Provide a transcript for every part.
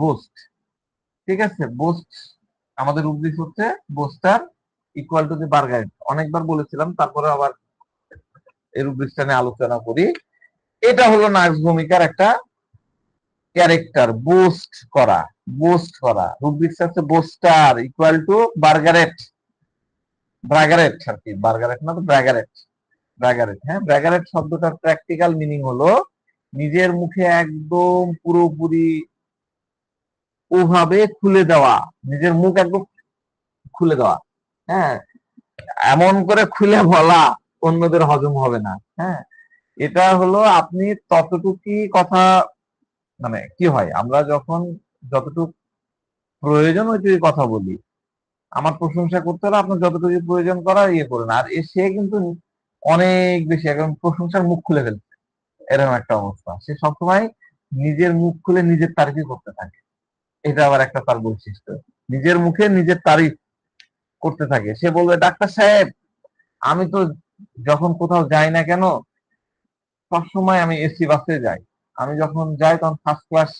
Boost, ঠিক আছে। Boost আমাদের রুব্রিক হচ্ছে বোস্টার ইকুয়াল টু দি বার্গার। অনেকবার বলেছিলাম, তারপরে আবার এই রুব্রিক্সটা নিয়ে আলোচনা করি। এটা হলো নার্স ভূমিকার একটা ক্যারেক্টার, বুস্ট করা। বুস্ট করা রুব্রিক্স হচ্ছে বোস্টার ইকুয়াল টু বার্গারেট। ব্রাগারেট আর কি, বার্গারেট না তো ব্রাগারেট। ব্রাগারেট, হ্যাঁ, ব্রাগারেট শব্দটার প্র্যাকটিক্যাল মিনিং হলো নিজের মুখে একদম পুরোপুরি ওভাবে খুলে দেওয়া, নিজের মুখ একদম খুলে দেওয়া, হ্যাঁ, এমন করে খুলে বলা অন্যদের হজম হবে না, হ্যাঁ। এটা হলো আপনি ততটুকুই কথা, মানে কি হয়, আমরা যখন যতটুকু প্রয়োজন ওইটুকু কথা বলি। আমার প্রশংসা করতে হলে আপনার যতটুকু প্রয়োজন করা ইয়ে করেন, আর সে কিন্তু অনেক বেশি একদম প্রশংসার মুখ খুলে ফেলছে, এরকম একটা অবস্থা। সে সবসময় নিজের মুখ খুলে নিজের তারিফই করতে থাকে। এটা আবার একটা তার বৈশিষ্ট্য, নিজের মুখে নিজের তারিফ করতে থাকে। সে বলবে, ডাক্তার সাহেব, আমি তো যখন কোথাও যাই না কেন, সবসময় আমি এসি বাসে যাই। আমি যখন যাই তখন ফার্স্ট ক্লাস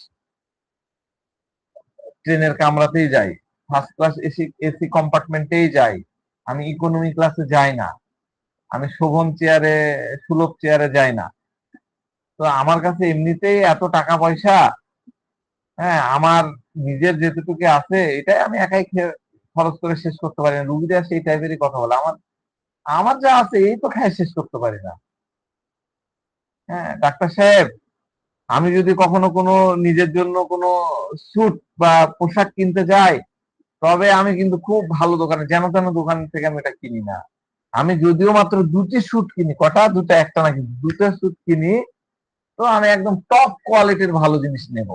ট্রেনের কামরাতেই যাই, ফার্স্ট ক্লাস এসি এসি কম্পার্টমেন্টেই যাই। আমি ইকোনমি ক্লাসে যাই না, আমি শোভন চেয়ারে, সুলভ চেয়ারে যাই না। তো আমার কাছে এমনিতেই এত টাকা পয়সা, হ্যাঁ, আমার নিজের যেটুকু আছে এটাই আমি একাই খরচ করে শেষ করতে পারি না। রুগীরা সেই টাইপেরই কথা বলে, আমার আমার যা আছে এই তো খাই শেষ করতে পারি না। হ্যাঁ ডাক্তার সাহেব, আমি যদি কখনো কোনো নিজের জন্য কোনো স্যুট বা পোশাক কিনতে যাই, তবে আমি কিন্তু খুব ভালো দোকানে, যেন তেন দোকান থেকে আমি এটা কিনি না। আমি যদিও মাত্র দুটি স্যুট কিনি, কটা, দুটা, একটা না, কিন্তু দুটো স্যুট কিনি, তো আমি একদম টপ কোয়ালিটির ভালো জিনিস নেব।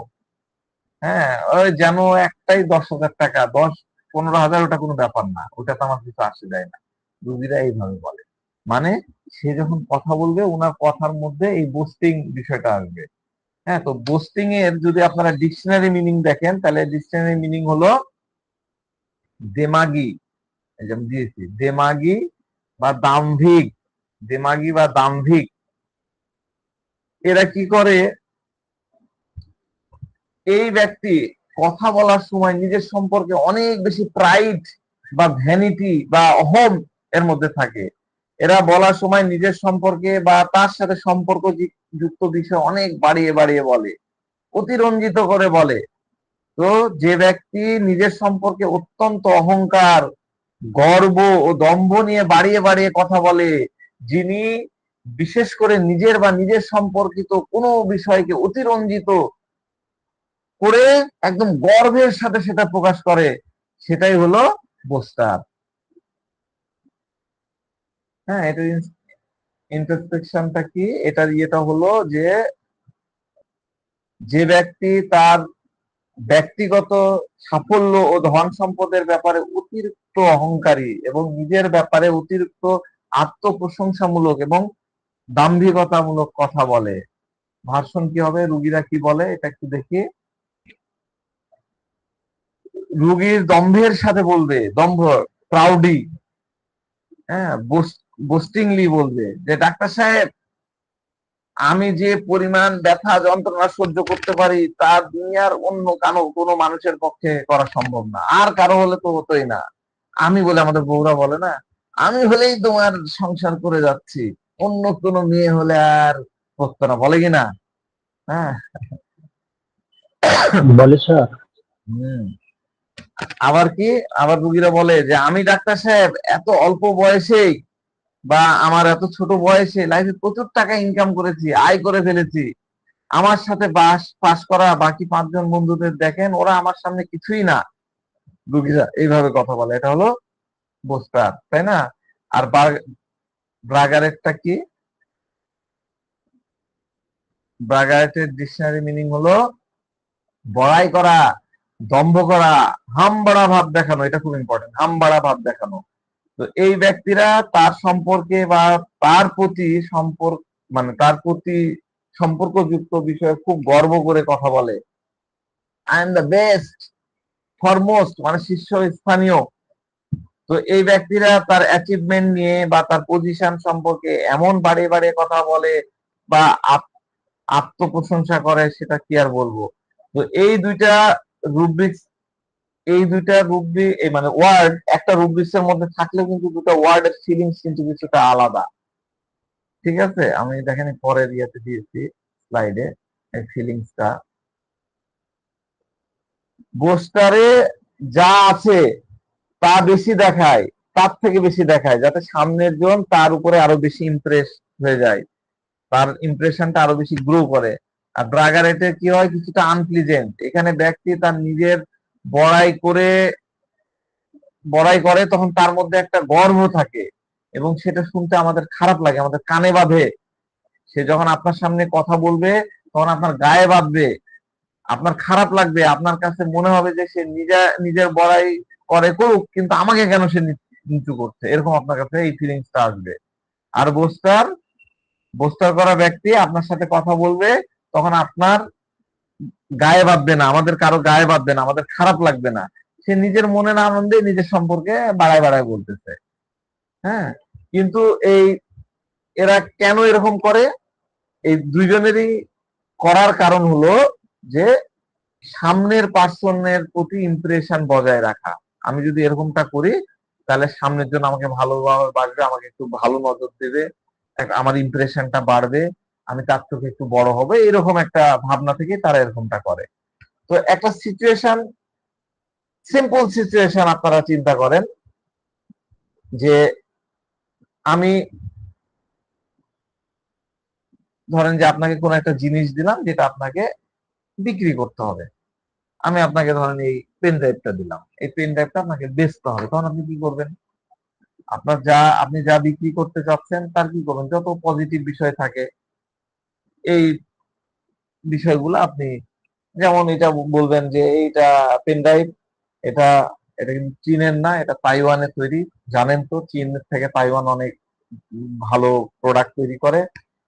হ্যাঁ, ওই যেন একটাই 10,000 টাকা, 10-15 হাজার, ওটা কোনো ব্যাপার না, ওটা তো আমার কিছু আসে যায় না। রুগীরা এইভাবে বলে, মানে সে যখন কথা বলবে ওনার কথার মধ্যে এই বোস্টিং বিষয়টা আসবে। হ্যাঁ, তো বোস্টিং এর যদি আপনারা ডিকশনারি মিনিং দেখেন, তাহলে ডিকশনারি মিনিং হলো দেমাগি, এই যে আমি দিয়েছি, দেমাগি বা দাম্ভিক। দেমাগি বা দাম্ভিক, এরা কি করে, এই ব্যক্তি কথা বলার সময় নিজের সম্পর্কে অনেক বেশি প্রাইড বা ভ্যানিটি বা অহম এর মধ্যে থাকে। এরা বলার সময় নিজের সম্পর্কে বা তার সাথে সম্পর্ক যুক্ত বিষয় অনেক বাড়িয়ে বাড়িয়ে বলে, অতিরঞ্জিত করে বলে। তো যে ব্যক্তি নিজের সম্পর্কে অত্যন্ত অহংকার, গর্ব ও দম্ভ নিয়ে বাড়িয়ে বাড়িয়ে কথা বলে, যিনি বিশেষ করে নিজের বা নিজের সম্পর্কিত কোনো বিষয়কে অতিরঞ্জিত করে একদম গর্বের সাথে সেটা প্রকাশ করে, সেটাই হলো বোস্টার। হ্যাঁ, এটা ইন্ট্রোস্পেকশনটা কি, এটার ইয়েটা হলো যে, যে ব্যক্তি তার ব্যক্তিগত সাফল্য ও ধন সম্পদের ব্যাপারে অতিরিক্ত অহংকারী এবং নিজের ব্যাপারে অতিরিক্ত আত্মপ্রশংসামূলক এবং দাম্ভিকতামূলক কথা বলে। ভার্সন কি হবে, রুগীরা কি বলে, এটা একটু দেখি। রুগীর দম্ভের সাথে বলবে, দম্ভ, প্রাউডি, হ্যাঁ, বোস্টিংলি বলবে যে, ডাক্তার সাহেব, আমি যে পরিমাণ ব্যথা যন্ত্রণা সহ্য করতে পারি তা দুনিয়ার অন্য কোনো মানুষের পক্ষে করা সম্ভব না, আর কারো হলে তো হতোই না। আমি বলে, আমাদের বউরা বলে না, আমি হলেই তোমার সংসার করে যাচ্ছি, অন্য কোনো মেয়ে হলে আর করতো না, বলে কিনা। হ্যাঁ। বলে স্যার। হম। আবার কি, আবার রুগীরা বলে যে, আমি ডাক্তার সাহেব এত অল্প বয়সেই বা আমার এত ছোট বয়সে লাইফে প্রচুর টাকা ইনকাম করেছি, আয় করে ফেলেছি। আমার সাথে পাশ করা বাকি 5 জন বন্ধুদের দেখেন, ওরা আমার সামনে কিছুই না। রুগীরা এইভাবে কথা বলে, এটা হলো বোস্টার, তাই না? আর ব্রাগারেটটা কি, ব্রাগারেটের ডিকশনারি মিনিং হলো বড়াই করা, দম্ভ করা, হামবাড়া ভাব দেখানো। এটা খুব ইম্পর্টেন্ট, হামবাড়া ভাব দেখানো। তো এই ব্যক্তিরা তার সম্পর্কে বা তার প্রতি সম্পর্ক, মানে তার প্রতি সম্পর্কযুক্ত বিষয়ে খুব গর্ব করে কথা বলে। I am the best, foremost, মানে শীর্ষস্থানীয়। তো এই ব্যক্তিরা তার অ্যাচিভমেন্ট নিয়ে বা তার পজিশন সম্পর্কে এমন বাড়িয়ে বাড়িয়ে কথা বলে বা আত্মপ্রশংসা করে, সেটা কি আর বলবো। তো এই দুইটা রুব্রিক্স, এই দুইটা রুব্রিক মানে ওয়ার্ড একটা রুব্রিক্স এর মধ্যে থাকলেও কিন্তু দুটো ওয়ার্ডের ফিলিংস কিন্তু কিছুটা আলাদা। ঠিক আছে, আমি দেখেন পরের ইয়েতে দিয়েছি স্লাইডে এই ফিলিংসটা। বোস্টারে যা আছে তা বেশি দেখায়, তার থেকে বেশি দেখায়, যাতে সামনের জন তার উপরে আরো বেশি ইমপ্রেস হয়ে যায়, তার ইমপ্রেশনটা আরো বেশি গ্রো করে। আর ব্রাগারেটে কি হয়, কিছুটা আনপ্লিজেন্ট। এখানে ব্যক্তি তার নিজের বড়াই করে তখন তার মধ্যে একটা গর্ব থাকে এবং সেটা শুনতে আমাদের খারাপ লাগে, আমাদের কানে বাঁধে। সে যখন আপনার সামনে কথা বলবে তখন আপনার গায়ে বাঁধবে, আপনার খারাপ লাগবে, আপনার কাছে মনে হবে যে সে নিজের বড়াই করুক, কিন্তু আমাকে কেন সে নিচু করছে, এরকম আপনার কাছে এই ফিলিংসটা আসবে। আর বোস্টার করা ব্যক্তি আপনার সাথে কথা বলবে তখন আপনার গায়ে বাঁধবে না, আমাদের কারো গায়ে বাঁধবে না, আমাদের খারাপ লাগবে না। সে নিজের মনের আনন্দে নিজের সম্পর্কে বাড়ায় বাড়ায় বলতেছে। হ্যাঁ, কিন্তু এরা কেন এরকম করে? এই দুইজনেরই করার কারণ হলো যে সামনের পার্সনের প্রতি ইমপ্রেশন বজায় রাখা। আমি যদি এরকমটা করি তাহলে সামনের জন্য আমাকে ভালোভাবে বাড়বে, আমাকে একটু ভালো নজর দেবে, আমার ইমপ্রেশনটা বাড়বে, আমি তার থেকে একটু বড় হবে, এরকম একটা ভাবনা থেকে তারা এরকমটা করে। তো একটা সিচুয়েশন, সিম্পল সিচুয়েশন আপনারা চিন্তা করেন যে আমি ধরেন যে আপনাকে কোন একটা জিনিস দিলাম যেটা আপনাকে বিক্রি করতে হবে। আমি আপনাকে ধরেন এই পেন ড্রাইভটা দিলাম, এই পেন ড্রাইভটা আপনাকে বেচতে হবে, তখন আপনি কি করবেন? আপনি যা বিক্রি করতে চাচ্ছেন তার কি করবেন, যত পজিটিভ বিষয় থাকে এই বিষয়গুলো আপনি, যেমন এটা বলবেন যে এইটা পেন ড্রাইভ, এটা এটা কিন্তু চীনের না, এটা তাইওয়ানে তৈরি। জানেন তো চীন থেকে তাইওয়ান অনেক ভালো প্রোডাক্ট তৈরি করে।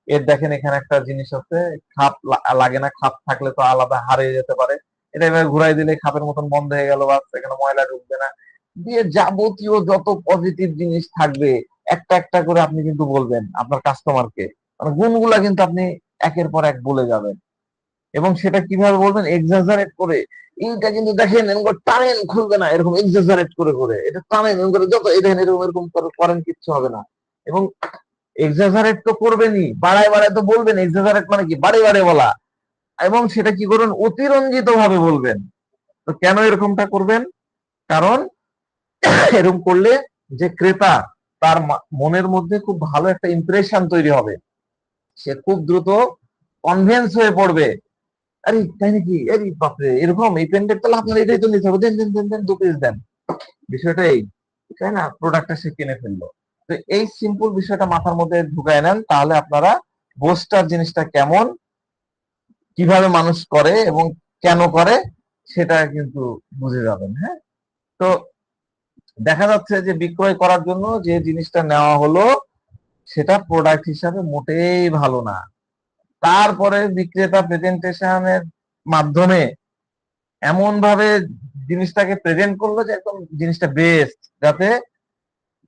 এর দেখেন এখানে একটা জিনিস আছে, খাপ লাগে না, খাপ থাকলে তো আলাদা হারিয়ে যেতে পারে, এটা এবার ঘুরাই দিলে খাপের মতন বন্ধ হয়ে গেল, বাস এখানে ময়লা ঢুকবে না, দিয়ে যাবতীয় যত পজিটিভ জিনিস থাকবে একটা একটা করে আপনি কিন্তু বলবেন আপনার কাস্টমারকে, মানে গুণগুলা কিন্তু আপনি একের পর এক বলে যাবেন। এবং সেটা কিভাবে বলবেন? এক্সাজারেট করে। এইটা কিন্তু দেখেন এরকম টানেন খুলবে না, এরকম এক্সাজারেট করে করে এটা টানেন এরকম করে, যত এই দেখেন এরকম এরকম করেন কিচ্ছু হবে না। এবং এক্সাজারেট তো করবেনই, বাড়ায় বাড়ায় তো বলবেন। এক্সাজারেট মানে কি? বাড়ে বাড়ে বলা। এবং সেটা কি করবেন? অতিরঞ্জিত ভাবে বলবেন। তো কেন এরকমটা করবেন? কারণ এরকম করলে যে ক্রেতা, তার মনের মধ্যে খুব ভালো একটা ইমপ্রেশন তৈরি হবে, সে খুব দ্রুত কনভিন্স হয়ে পড়বে। আরে তাই নাকি, আরে বাপরে, এরকম এই পেনটা তাহলে আপনার এটাই তো নিতে হবে, দেন দেন দেন দেন 2 পিস দেন। বিষয়টা এই, তাই না? প্রোডাক্টটা সে কিনে ফেললো। তো এই সিম্পল বিষয়টা মাথার মধ্যে ঢুকায় নেন, তাহলে আপনারা বোস্টার জিনিসটা কেমন, কিভাবে মানুষ করে এবং কেন করে সেটা কিন্তু বুঝে যাবেন। হ্যাঁ, তো দেখা যাচ্ছে যে বিক্রয় করার জন্য যে জিনিসটা নেওয়া হলো সেটা প্রোডাক্ট হিসাবে মোটেই ভালো না। তারপরে বিক্রেতা প্রেজেন্টেশনের মাধ্যমে এমন ভাবে জিনিসটাকে প্রেজেন্ট করলো যে একদম জিনিসটা বেস্ট, যাতে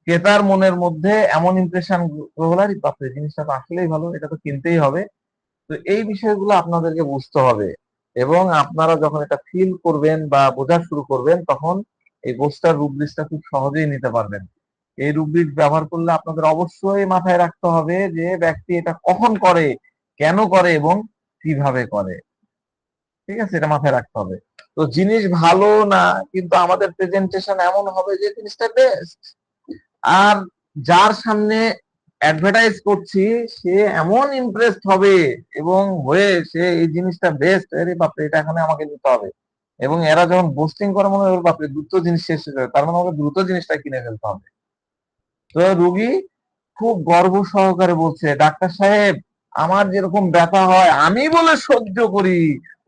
ক্রেতার মনের মধ্যে এমন ইমপ্রেশন হলো, বাপরে জিনিসটা তো আসলেই ভালো, এটা তো কিনতেই হবে। তো এই বিষয়গুলো আপনাদেরকে বুঝতে হবে, এবং আপনারা যখন এটা ফিল করবেন বা বোঝা শুরু করবেন তখন এই বোস্টার রুব্রিক্সটা খুব সহজেই নিতে পারবেন। এই রুব্রিক্স ব্যবহার করলে আপনাদের অবশ্যই মাথায় রাখতে হবে যে ব্যক্তি এটা কখন করে, কেন করে এবং কিভাবে করে। ঠিক আছে, এটা মাথায় রাখতে হবে। তো জিনিস ভালো না, কিন্তু আমাদের প্রেজেন্টেশন এমন হবে যে জিনিসটা বেস্ট। আর যার সামনে অ্যাডভার্টাইজ করছি সে এমন ইমপ্রেসড হবে এবং হয়ে সে এই জিনিসটা বেস্ট, আরে বাপরে এটা এখানে আমাকে নিতে হবে। এবং এরা যখন বোস্টিং করে মনে হয় বাপরে দ্রুত জিনিস শেষ হয়ে যাবে, তার মানে আমাকে দ্রুত জিনিসটা কিনে ফেলতে হবে। তো রুগী খুব গর্ব সহকারে বলছে, ডাক্তার সাহেব আমার যেরকম ব্যথা হয় আমি বলে সহ্য করি,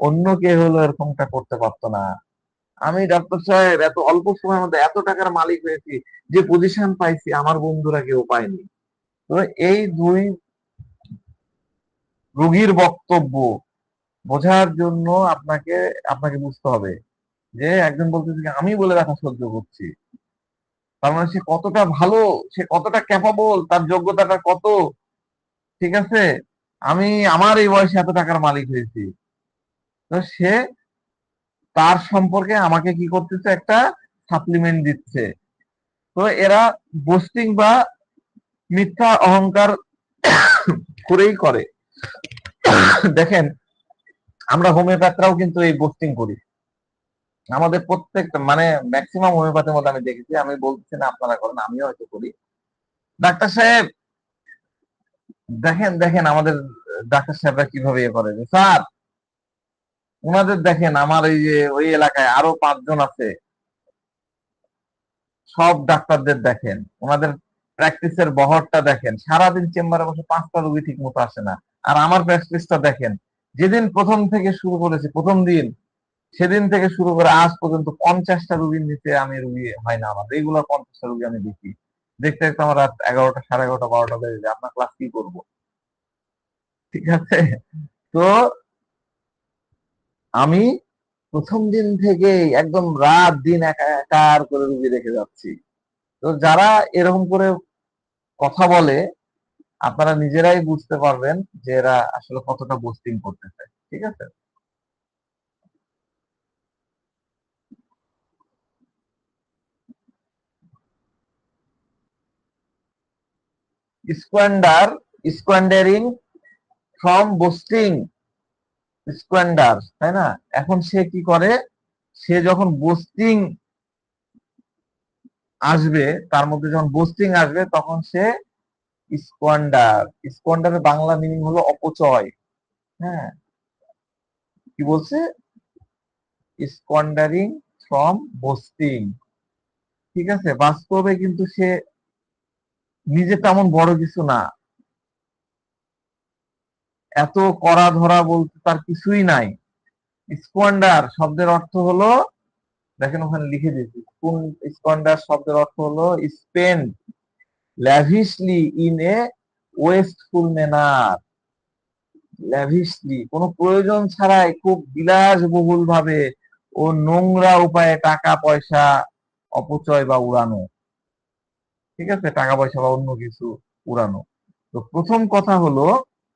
অন্য কে হলো এরকমটা করতে পারতো না। আমি ডাক্তার সাহেব এত অল্প সময়ের মধ্যে এত টাকার মালিক হয়েছি, যে পজিশন পাইছি আমার বন্ধুরা কেউ পায়নি। তো এই দুই রোগীর বক্তব্য বোঝার জন্য আপনাকে আপনাকে বুঝতে হবে যে একজন বলতেছে যে আমি বলে ব্যথা সহ্য করছি, তার মানে সে কতটা ভালো, সে কতটা ক্যাপাবল, তার যোগ্যতাটা কত। ঠিক আছে, আমি আমার এই বয়সে এত টাকার মালিক হয়েছি। তো সে তার সম্পর্কে আমাকে কি করতেছে, একটা সাপ্লিমেন্ট দিচ্ছে। তো এরা বোস্টিং বা মিথ্যা অহংকার করেই করে। দেখেন, আমরা হোমিওপ্যাথরাও কিন্তু এই বোস্টিং করি। আমাদের প্রত্যেকটা মানে ম্যাক্সিমাম হোমিওপ্যাথির মধ্যে আমি দেখেছি, আমি বলছি না আপনারা করেন, আমিও হয়তো করি। ডাক্তার সাহেব দেখেন দেখেন আমাদের ডাক্তার সাহেবরা কিভাবে ইয়ে করে, যে স্যার ওনাদের দেখেন, আমার এই যে ওই এলাকায় আরো 5 জন আছে, সব ডাক্তারদের দেখেন, ওনাদের প্র্যাকটিসের বহরটা দেখেন, সারাদিন চেম্বারে বসে 5টা রোগী ঠিক মতো আসে না। আর আমার প্র্যাকটিসটা দেখেন, যেদিন প্রথম থেকে শুরু করেছি, প্রথম দিন সেদিন থেকে শুরু করে আজ পর্যন্ত 50টা রোগীর নিচে আমি রুগী হয় না আমার, রেগুলার 50টা রোগী আমি দেখি। দেখতে দেখতে আমার রাত 11টা, 11:30, 12টা বেজে যায়। আপনার ক্লাস কি করবো? ঠিক আছে। তো আমি প্রথম দিন থেকে একদম রাত দিন একাকার করে রুগী রেখে যাচ্ছি। তো যারা এরকম করে কথা বলে, আপনারা নিজেরাই বুঝতে পারবেন যে এরা আসলে কতটা বোস্টিং করতেছে। ঠিক আছে। স্কোয়ান্ডার, স্কোয়ান্ডারিং ফ্রম বোস্টিং, স্কোয়ান্ডার, তাই না? এখন সে কি করে, সে যখন বোস্টিং আসবে, তার মধ্যে যখন বোস্টিং আসবে তখন সে স্কোয়ান্ডার। স্কোয়ান্ডারের বাংলা মিনিং হলো অপচয়। হ্যাঁ, কি বলছে, স্কোয়ান্ডারিং ফ্রম বোস্টিং। ঠিক আছে, বাস্তবে কিন্তু সে নিজে তেমন বড় কিছু না, এত কড়া ধরা বলতে তার কিছুই নাই। স্কোয়ান্ডার শব্দের অর্থ হলো, দেখেন ওখানে লিখে দিয়েছি, স্কোয়ান্ডার শব্দের অর্থ হলো spend lavishly in a wasteful manner. Lavishly, কোনো প্রয়োজন ছাড়াই খুব বিলাসবহুল ভাবে ও নোংরা উপায়ে টাকা পয়সা অপচয় বা উড়ানো। ঠিক আছে, টাকা পয়সা বা অন্য কিছু উড়ানো। তো প্রথম কথা হলো,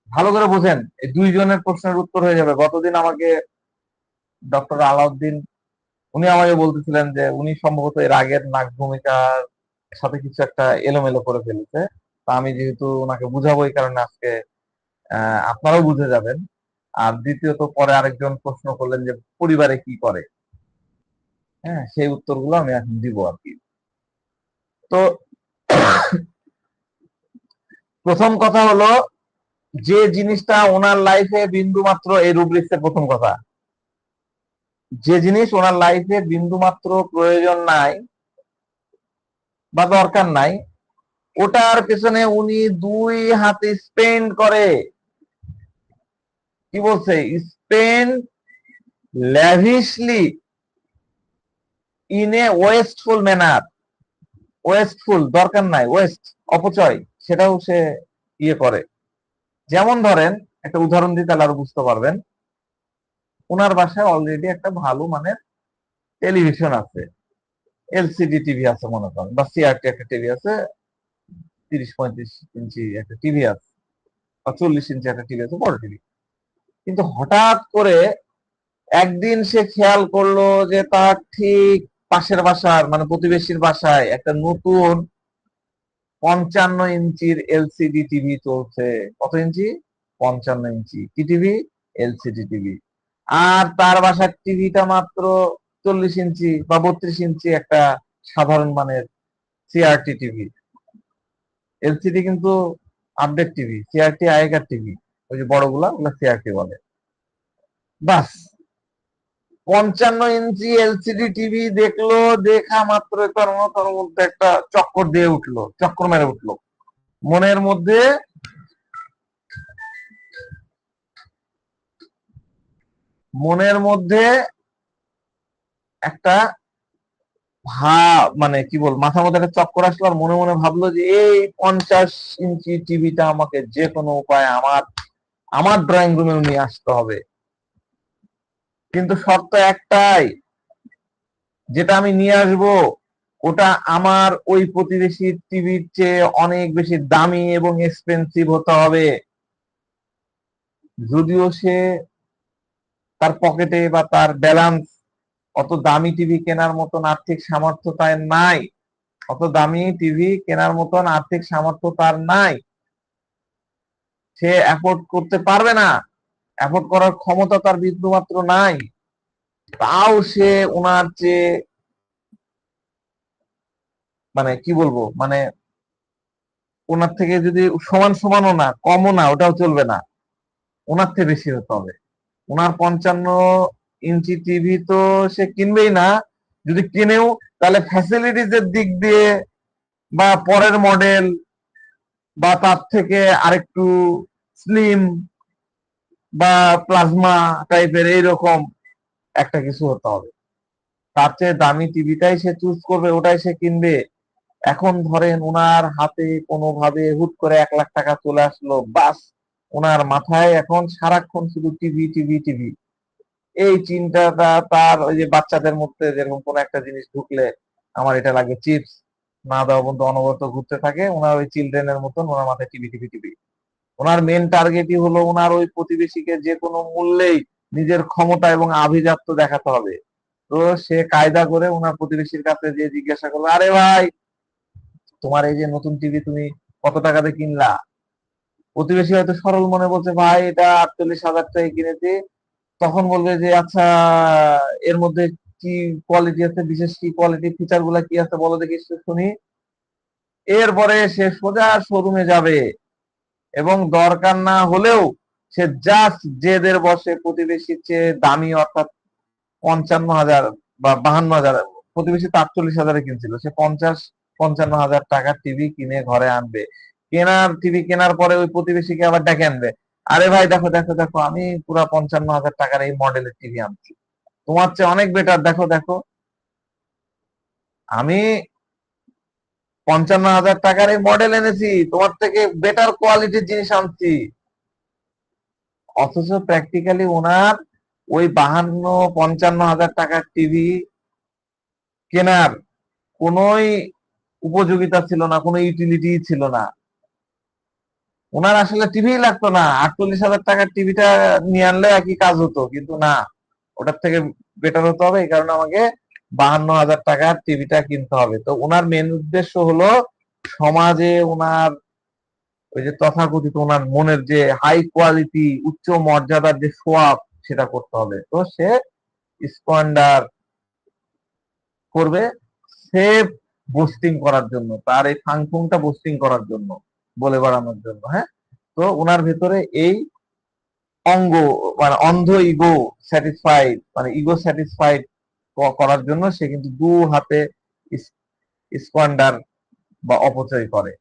ভালো করে বোঝেন, এই 2 জনের প্রশ্নের উত্তর হয়ে যাবে। গতদিন আমাকে ডক্টর আলাউদ্দিন, উনি আমাকে বলতেছিলেন যে উনি সম্ভবত এর আগের নাক ভূমিকার সাথে কিছু একটা এলোমেলো করে ফেলেছে। তা আমি যেহেতু ওনাকে বুঝাবো, এই কারণে আজকে আপনারাও বুঝে যাবেন। আর দ্বিতীয়ত, পরে আরেকজন প্রশ্ন করলেন যে পরিবারে কি করে, হ্যাঁ, সেই উত্তরগুলো আমি এখন দিব আর কি। তো প্রথম কথা হলো, যে জিনিসটা ওনার লাইফে বিন্দু মাত্র, এই রুব্রিক্সের প্রথম কথা, যে জিনিস ওনার লাইফে বিন্দু মাত্র প্রয়োজন নাই বা দরকার নাই, ওটার পেছনে উনি 2 হাতে স্পেন্ড করে। কি বলছে, spend lavishly in a wasteful manner. Wasteful দরকার নাই, ওয়েস্ট অপচয়, সেটাও সে ইয়ে করে। যেমন ধরেন, একটা উদাহরণ দিতে তাহলে আরো বুঝতে পারবেন। ওনার বাসায় অলরেডি একটা ভালো মানের টেলিভিশন আছে, এলসিডি টিভি আছে মনে করেন, বা সিআরটি একটা টিভি আছে, 30-35 ইঞ্চি একটা টিভি আছে, বা 40 ইঞ্চি একটা টিভি আছে, বড় টিভি। কিন্তু হঠাৎ করে একদিন সে খেয়াল করলো যে তার ঠিক পাশের বাসার মানে প্রতিবেশীর বাসায় একটা নতুন 55 ইঞ্চির এলসিডি টিভি চলছে। কত ইঞ্চি? 55 ইঞ্চি। কি টিভি? LCD TV. আর তার বাসার টিভিটা মাত্র 40 ইঞ্চি বা 32 ইঞ্চি একটা সাধারণ মানের সিআরটি টিভি। এলসিডি কিন্তু আপডেট টিভি, সিআরটি আগেকার টিভি, ওই যে বড়গুলা ওগুলা সিআরটি বলে। বাস, 55 ইঞ্চি এলসিডি টিভি দেখলো, দেখা মাত্র তার মধ্যে একটা চক্কর দিয়ে উঠলো, চক্কর মেরে উঠলো মনের মধ্যে। মনের মধ্যে একটা মানে কি বল, মাথার মধ্যে একটা চক্কর আসলো, আর মনে মনে ভাবলো যে এই 50 ইঞ্চি টিভিটা আমাকে যে কোনো উপায়ে আমার আমার ড্রয়িং রুমে নিয়ে আসতে হবে। কিন্তু শর্ত একটাই, যেটা আমি নিয়ে আসব ওটা আমার ওই প্রতিবেশীর টিভির চেয়ে অনেক বেশি দামি এবং এক্সপেন্সিভ হতে হবে। যদিও সে তার পকেটে বা তার ব্যালেন্স অত দামি টিভি কেনার মতন আর্থিক সামর্থ্য তার নাই, অত দামি টিভি কেনার মতন আর্থিক সামর্থ্য তার নাই, সে অ্যাফোর্ড করতে পারবে না, অ্যাফোর্ড করার ক্ষমতা তার বিন্দুমাত্র নাই। তাও সে ওনার চেয়ে মানে কি বলবো, মানে ওনার থেকে যদি সমান সমানও না, কমও না, ওটাও চলবে না, ওনার থেকে বেশি হতে হবে। ওনার 55 ইঞ্চি টিভি তো সে কিনবেই না, যদি কিনেও তাহলে ফ্যাসিলিটিস এর দিক দিয়ে বা পরের মডেল বা তার থেকে আরেকটু স্লিম বা প্লাজমা টাইপের এইরকম একটা কিছু হতে হবে। তার চেয়ে দামি টিভিটাই সে চুজ করবে, ওটাই সে কিনবে। এখন ধরেন ওনার হাতে কোনোভাবে হুট করে 1 লাখ টাকা চলে আসলো, বাস ওনার মাথায় এখন সারাক্ষণ শুধু টিভি টিভি টিভি। এই চিন্তাটা তার ওই যে বাচ্চাদের মধ্যে যেরকম কোনো একটা জিনিস ঢুকলে আমার এটা লাগে চিপস, না দেওয়া বন্ধু অনবরত ঘুরতে থাকে, ওনার ওই চিলড্রেনের মতন ওনার মাথায় টিভি টিভি টিভি। ওনার মেন টার্গেটই হলো ওনার ওই প্রতিবেশীকে যে কোনো মূল্যেই নিজের ক্ষমতা এবং আভিজাত্য দেখাতে হবে। তো সে কায়দা করে ওনার প্রতিবেশীর কাছে যে জিজ্ঞাসা করলো, আরে ভাই তোমার এই যে নতুন টিভি তুমি কত টাকাতে কিনলা? প্রতিবেশী হয়তো সরল মনে বলছে, ভাই এটা 48,000 টাকায় কিনেছি। তখন বলবে যে আচ্ছা এর মধ্যে কি কোয়ালিটি আছে, বিশেষ কি কোয়ালিটি, ফিচার গুলা কি আছে বলো দেখি শুনি। এরপরে সে সোজা শোরুমে যাবে এবং দরকার না হলেও সে জাস্ট জেদের বসে প্রতিবেশীর চেয়ে দামি, অর্থাৎ 55,000 বা 52,000, প্রতিবেশী তো 48,000-এ কিনছিল, সে 50-55,000 টাকার টিভি কিনে ঘরে আনবে। টিভি কেনার পরে ওই প্রতিবেশীকে আবার ডেকে আনবে, আরে ভাই দেখো দেখো দেখো আমি পুরা 55,000 টাকার এই মডেলের টিভি আনছি, তোমার চেয়ে অনেক বেটার, দেখো দেখো আমি 55,000 টাকার এই মডেল এনেছি, তোমার থেকে বেটার কোয়ালিটির জিনিস আনছি। অথচ প্র্যাকটিক্যালি ওনার ওই 52-55,000 টাকার টিভি কেনার কোনোই উপযোগিতা ছিল না, কোনো ইউটিলিটি ছিল না। ওনার আসলে টিভি লাগতো না, 48,000 টাকার টিভিটা নিয়ে আনলে একই কাজ হতো, কিন্তু না, ওটার থেকে বেটার হতে হবে, এই কারণে আমাকে 52,000 টাকার টিভিটা কিনতে হবে। তো ওনার মেন উদ্দেশ্য হলো সমাজে ওনার ওই যে তথাকথিত ওনার মনের যে হাই কোয়ালিটি উচ্চ মর্যাদার যে শো আপ, সেটা করতে হবে। তো সে স্কোয়ান্ডার করবে সেফ বুস্টিং করার জন্য, তার এই ফাংফুংটা বুস্টিং করার জন্য, বলে বেড়ানোর জন্য। হ্যাঁ, তো ওনার ভেতরে এই অঙ্গ মানে অন্ধ ইগো স্যাটিসফাইড, মানে ইগো স্যাটিসফাইড করার জন্য সে কিন্তু দু হাতে স্কোয়ান্ডার বা অপচয় করে।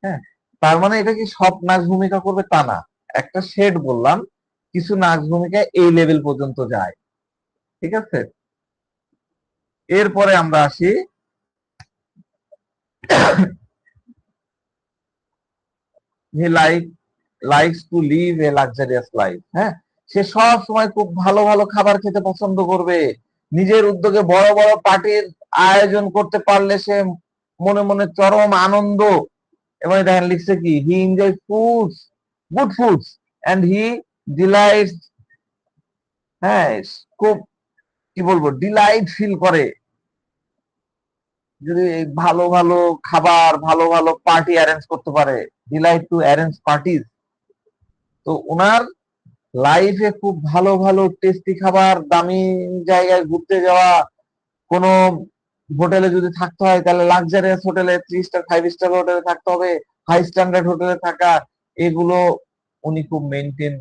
হ্যাঁ, তার মানে এটা কি সব নাচ ভূমিকা করবে তা না, একটা শেড বললাম, কিছু নাচ ভূমিকা এই লেভেল পর্যন্ত যায়। ঠিক আছে, এরপরে আমরা আসি he likes to live a luxurious life. হ্যাঁ, সে সব সময় খুব ভালো ভালো খাবার খেতে পছন্দ করবে, নিজের উদ্যোগে বড় বড় পার্টির আয়োজন করতে পারলে সে মনে মনে চরম আনন্দ। এবং দেখেন লিখছে কি, he enjoy foods, good foods and he delights. হ্যাঁ, খুব কি বলবো, ডিলাইট ফিল করে যদি ভালো ভালো খাবার, ভালো ভালো পার্টি অ্যারেঞ্জ করতে পারে, ডিলাইট টু অ্যারেঞ্জ পার্টিজ। তো ওনার লাইফে খুব ভালো ভালো টেস্টি খাবার, দামি জায়গায় ঘুরতে যাওয়া, কোনো হোটেলে যদি থাকতে হয় তাহলে লাক্সারিয়াস হোটেলে, 3 স্টার 5 স্টার হোটেলে থাকতে হবে, হাই স্ট্যান্ডার্ড হোটেলে থাকা, এগুলো উনি খুব মেনটেন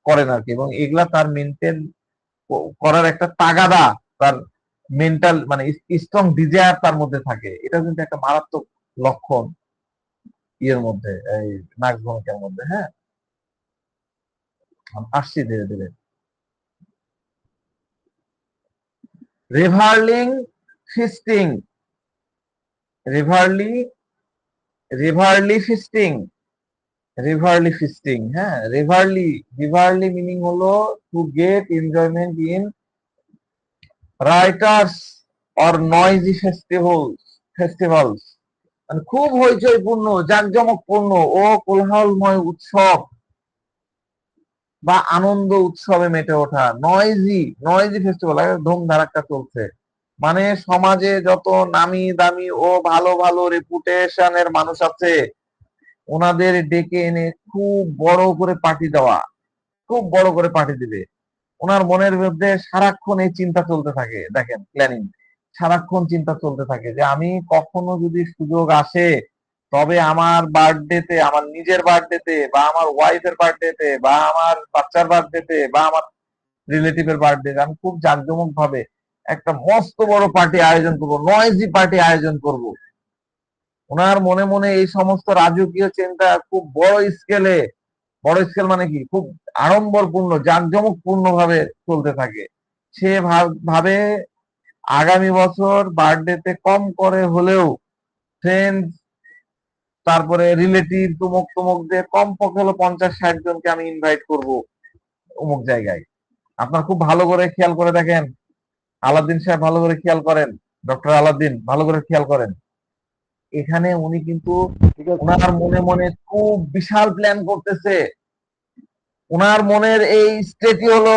করেন আর কি। এবং এগুলা তার মেনটেন করার একটা তাগাদা, তার মেন্টাল মানে স্ট্রং ডিজায়ার তার মধ্যে থাকে। এটা কিন্তু একটা মারাত্মক লক্ষণ ইয়ের মধ্যে, এই নাগভঙ্কের মধ্যে। হ্যাঁ, আসছি ধীরে ধীরে। রিভারলিং ফিস্টিং, রিভারলি রিভারলি ফিস্টিং, রিভারলি ফিস্টিং। হ্যাঁ, রিভারলি, রিভারলি মিনিং হলো to get enjoyment in riotous or noisy festivals, মানে খুব হইচইপূর্ণ জাঁকজমকপূর্ণ ও কোলাহলময় উৎসব বা আনন্দ উৎসবে মেতে ওঠা, নয়েজি নয়েজি ফেস্টিভ্যাল, ধুম ধারাক্কা চলছে। মানে সমাজে যত নামি দামি ও ভালো ভালো রেপুটেশনের মানুষ আছে, ওনাদের ডেকে এনে খুব বড় করে পার্টি দেওয়া, খুব বড় করে পার্টি দিবে। ওনার মনের মধ্যে সারাক্ষণ এই চিন্তা চলতে থাকে, দেখেন প্ল্যানিং, সারাক্ষণ চিন্তা চলতে থাকে যে আমি কখনো যদি সুযোগ আসে, তবে আমার বার্থডেতে, আমার নিজের বার্থডেতে বা আমার ওয়াইফের বার্থডেতে বা আমার বাচ্চার বার্থডেতে বা আমার রিলেটিভের বার্থডেতে আমি খুব জাঁকজমক ভাবে একটা মস্ত বড় পার্টি আয়োজন করব, নয়েজি পার্টি আয়োজন করব। ওনার মনে মনে এই সমস্ত রাজকীয় চিন্তা খুব বড় স্কেলে, বড় স্কেল মানে কি, খুব আড়ম্বরপূর্ণ জাঁকজমকপূর্ণ ভাবে চলতে থাকে। সে ভাবে আগামী বছর বার্থডেতে কম করে হলেও ফ্রেন্ড, তারপরে রিলেটিভ, তুমুক তুমুকদের কমপক্ষে হলো 50-60 জনকে আমি ইনভাইট করব অমুক জায়গায়। আপনার খুব ভালো করে খেয়াল করে দেখেন, আলাউদ্দিন সাহেব ভালো করে খেয়াল করেন, ডক্টর আলাউদ্দিন ভালো করে খেয়াল করেন, এখানে উনি কিন্তু ঠিক আছে। ওনার মনে মনে খুব বিশাল প্ল্যান করতেছে। ওনার মনের এই স্টেটই হলো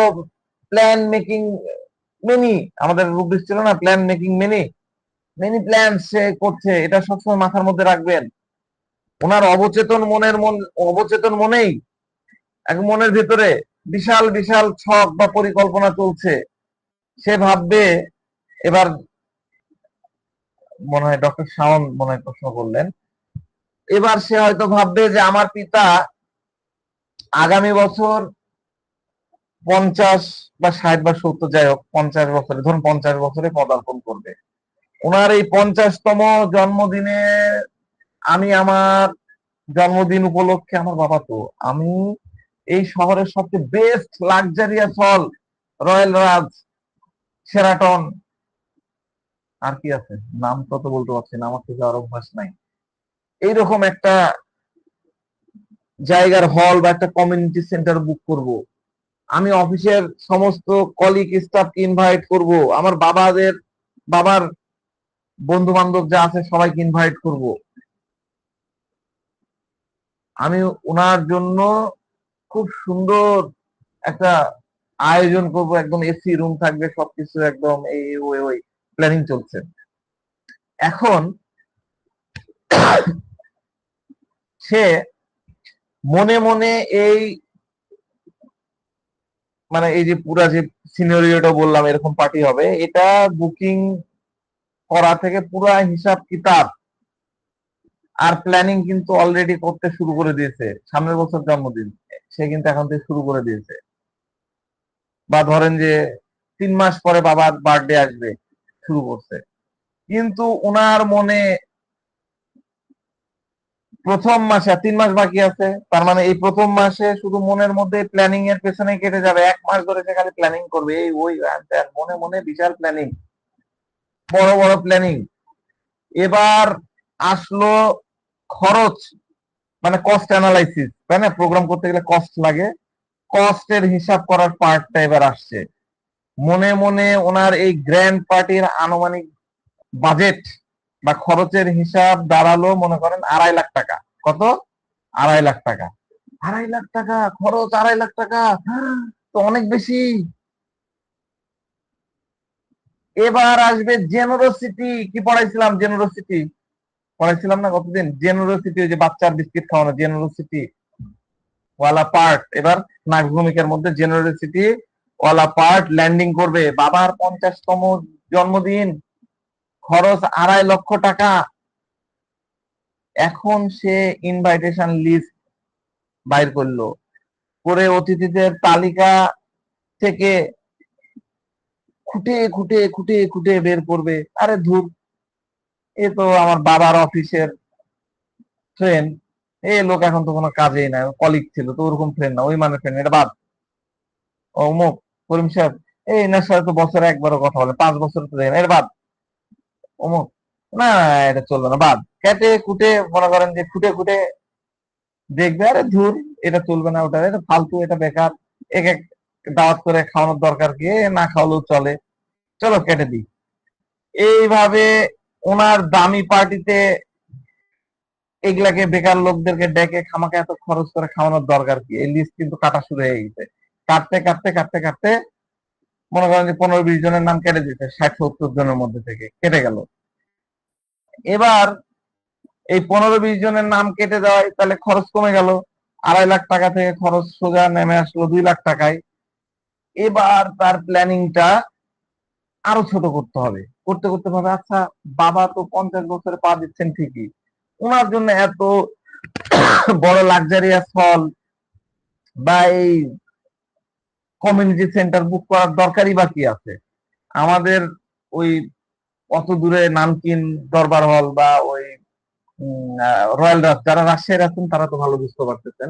প্ল্যান মেকিং মেনি, আমাদের রূপদিস ছিল না, plan making many, many plan সে করছে, এটা সবসময় মাথার মধ্যে রাখবেন। ওনার অবচেতন মনেই, এক মনের ভিতরে বিশাল বিশাল ছক বা পরিকল্পনা চলছে। সে ভাববে, এবার মনে হয় ডক্টর শাওন মনে হয় প্রশ্ন করলেন, এবার সে হয়তো ভাববে যে আমার পিতা আগামী বছর 50 বা 60 বা 70, যাই হোক 50 বছরে, ধরুন 50 বছরে পদার্পণ করবে। ওনার এই 50তম জন্মদিনে আমি আমার জন্মদিন উপলক্ষে, আমার বাবা তো, আমি এই শহরের সবচেয়ে বেস্ট লাক্সারিয়াস হল, রয়্যাল রাজ, সেরাটন, আর কি আছে নাম তত বলতে পারছি না, আমার তো যাওয়ার অভ্যাস নাই, এইরকম একটা জায়গার হল বা একটা কমিউনিটি সেন্টার বুক করব। আমি অফিসের সমস্ত কলিগ স্টাফকে ইনভাইট করব, আমার বাবার বন্ধু বান্ধব যা আছে সবাইকে ইনভাইট করব। আমি ওনার জন্য খুব সুন্দর একটা আয়োজন করব, একদম এসি রুম থাকবে, সবকিছু একদম এই ওই ওই প্ল্যানিং চলছে। এখন সে মনে মনে এই, মানে এই যে পুরা যে সিনারিওটা বললাম এরকম পার্টি হবে, এটা বুকিং করা থেকে পুরা হিসাব কিতাব আর প্ল্যানিং কিন্তু অলরেডি করতে শুরু করে দিয়েছে। সামনের বছর জন্মদিন, সে কিন্তু এখন থেকে শুরু করে দিয়েছে। বা ধরেন যে 3 মাস পরে বাবার বার্থডে আসবে, শুরু করছে। কিন্তু ওনার মনে প্রথম মাসে, আর 3 মাস বাকি আছে, তার মানে এই প্রথম মাসে শুধু মনের মধ্যে প্ল্যানিং এর পেছনে কেটে যাবে। 1 মাস ধরে সে খালি প্ল্যানিং করবে, এই ওই মনে মনে বিশাল প্ল্যানিং, বড় বড় প্ল্যানিং। এবার আসলো খরচ, মানে কস্ট অ্যানালাইসিস, তাই না, প্রোগ্রাম করতে গেলে কস্ট লাগে, কস্টের হিসাব করার পার্টটা এবার আসছে। মনে মনে ওনার এই গ্র্যান্ড পার্টির আনুমানিক বাজেট বা খরচের হিসাব দাঁড়ালো মনে করেন 2.5 লাখ টাকা। কত? 2.5 লাখ টাকা। 2.5 লাখ টাকা খরচ, 2.5 লাখ টাকা তো অনেক বেশি। এবার আসবে জেনারোসিটি। কি পড়াইছিলাম? জেনারোসিটি পড়াইছিলাম না কতদিন? জেনারোসিটি, ওই যে বাচ্চার বিস্কিট খাওয়ানো, জেনারোসিটি ওয়ালা পার্ট এবার নাক ভূমিকার মধ্যে জেনারোসিটি ওয়ালা পার্ট ল্যান্ডিং করবে। বাবার 50তম জন্মদিন, খরচ 2.5 লক্ষ টাকা। এখন সে ইনভাইটেশন লিস্ট বাইর করলো, করে অতিথিদের তালিকা থেকে খুঁটে খুঁটে খুঁটে খুঁটে বের করবে। আরে ধুর, এ তো আমার বাবার অফিসের ফ্রেন্ড, এই লোক এখন তো কোনো কাজেই নাই, কলিগ ছিল তো, ওরকম ফ্রেন্ড না, ওই মানে ফ্রেন্ড, এটা বাদ। অমুক করিম সাহেব, এই এনার সাথে তো বছরে একবারও কথা বলে, 5 বছর তো দেখেন, এর বাদ। অমুক, না এটা চলবে না, বাদ। কেটে কুটে মনে করেন যে খুঁটে খুঁটে দেখবে, আরে ধুর, এটা চলবে না, ওটা এটা ফালতু, এটা বেকার, এক এক দাওয়াত করে খাওয়ানোর দরকার কি, না খাওয়ালেও চলে, চলো কেটে দিই। এইভাবে ওনার দামি পার্টিতে এগুলাকে বেকার লোকদেরকে ডেকে খামাকে এত খরচ করে খাওয়ানোর দরকার কি? এই লিস্ট কিন্তু কাটা শুরু হয়ে গেছে। কাটতে কাটতে কাটতে কাটতে মনে করেন যে 15-20 জনের নাম কেটে দিতে, 60-70 জনের মধ্যে থেকে কেটে গেল। এবার এই 15-20 জনের নাম কেটে দেওয়ায় তাহলে খরচ কমে গেল, 2.5 লাখ টাকা থেকে খরচ সোজা নেমে আসলো 2 লাখ টাকায়। এবার তার প্ল্যানিংটা আরো ছোট করতে হবে, করতে করতে ভাবে আচ্ছা বাবা তো 50 বছরে পা দিচ্ছেন ঠিকই, ওনার জন্য এত বড় লাক্সারিয়াস হল বা এই কমিউনিটি সেন্টার বুক করার দরকারই বা কি আছে? আমাদের ওই অত দূরে নামকিন দরবার হল বা ওই রয়্যাল রাজ, যারা রাজশাহীর আছেন তারা তো ভালো বুঝতে পারতেছেন,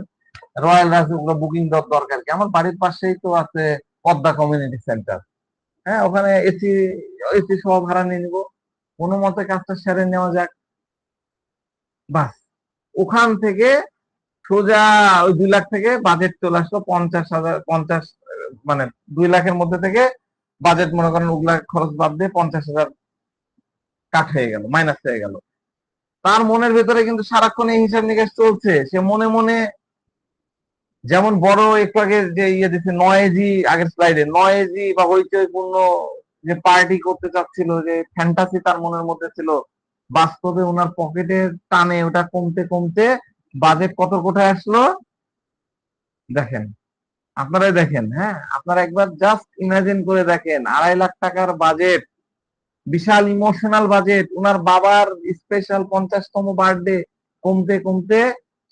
রয়্যাল রাজ ওগুলো বুকিং দেওয়ার দরকার কি? আমার বাড়ির পাশেই তো আছে পদ্মা কমিউনিটি সেন্টার। হ্যাঁ, ওখানে এসি এসি সহ ভাড়া নিয়ে নিবো, কোনো মতে কাজটা সেরে নেওয়া যাক, বাস। ওখান থেকে সোজা ওই 2 লাখ থেকে বাজেট চলে আসলো 50,000, 50 মানে 2 লাখের মধ্যে থেকে বাজেট মনে করেন ওগুলা খরচ বাদ দিয়ে 50,000 কাট হয়ে গেল, মাইনাস হয়ে গেল। তার মনের ভেতরে কিন্তু সারাক্ষণ এই হিসাব নিকাশ চলছে, সে মনে মনে যেমন বড় একটু আগে যে ইয়ে দিচ্ছে নয়েজি, আগের স্লাইডে নয়েজি বা হইচইপূর্ণ যে পার্টি করতে চাচ্ছিল, যে ফ্যান্টাসি তার মনের মধ্যে ছিল, বাস্তবে ওনার পকেটের টানে ওটা কমতে কমতে বাজেট কত কোথায় আসলো দেখেন, আপনারাই দেখেন। হ্যাঁ, আপনারা একবার জাস্ট ইমাজিন করে দেখেন, 2.5 লাখ টাকার বাজেট, বিশাল ইমোশনাল বাজেট, ওনার বাবার স্পেশাল 50তম বার্থডে, কমতে কমতে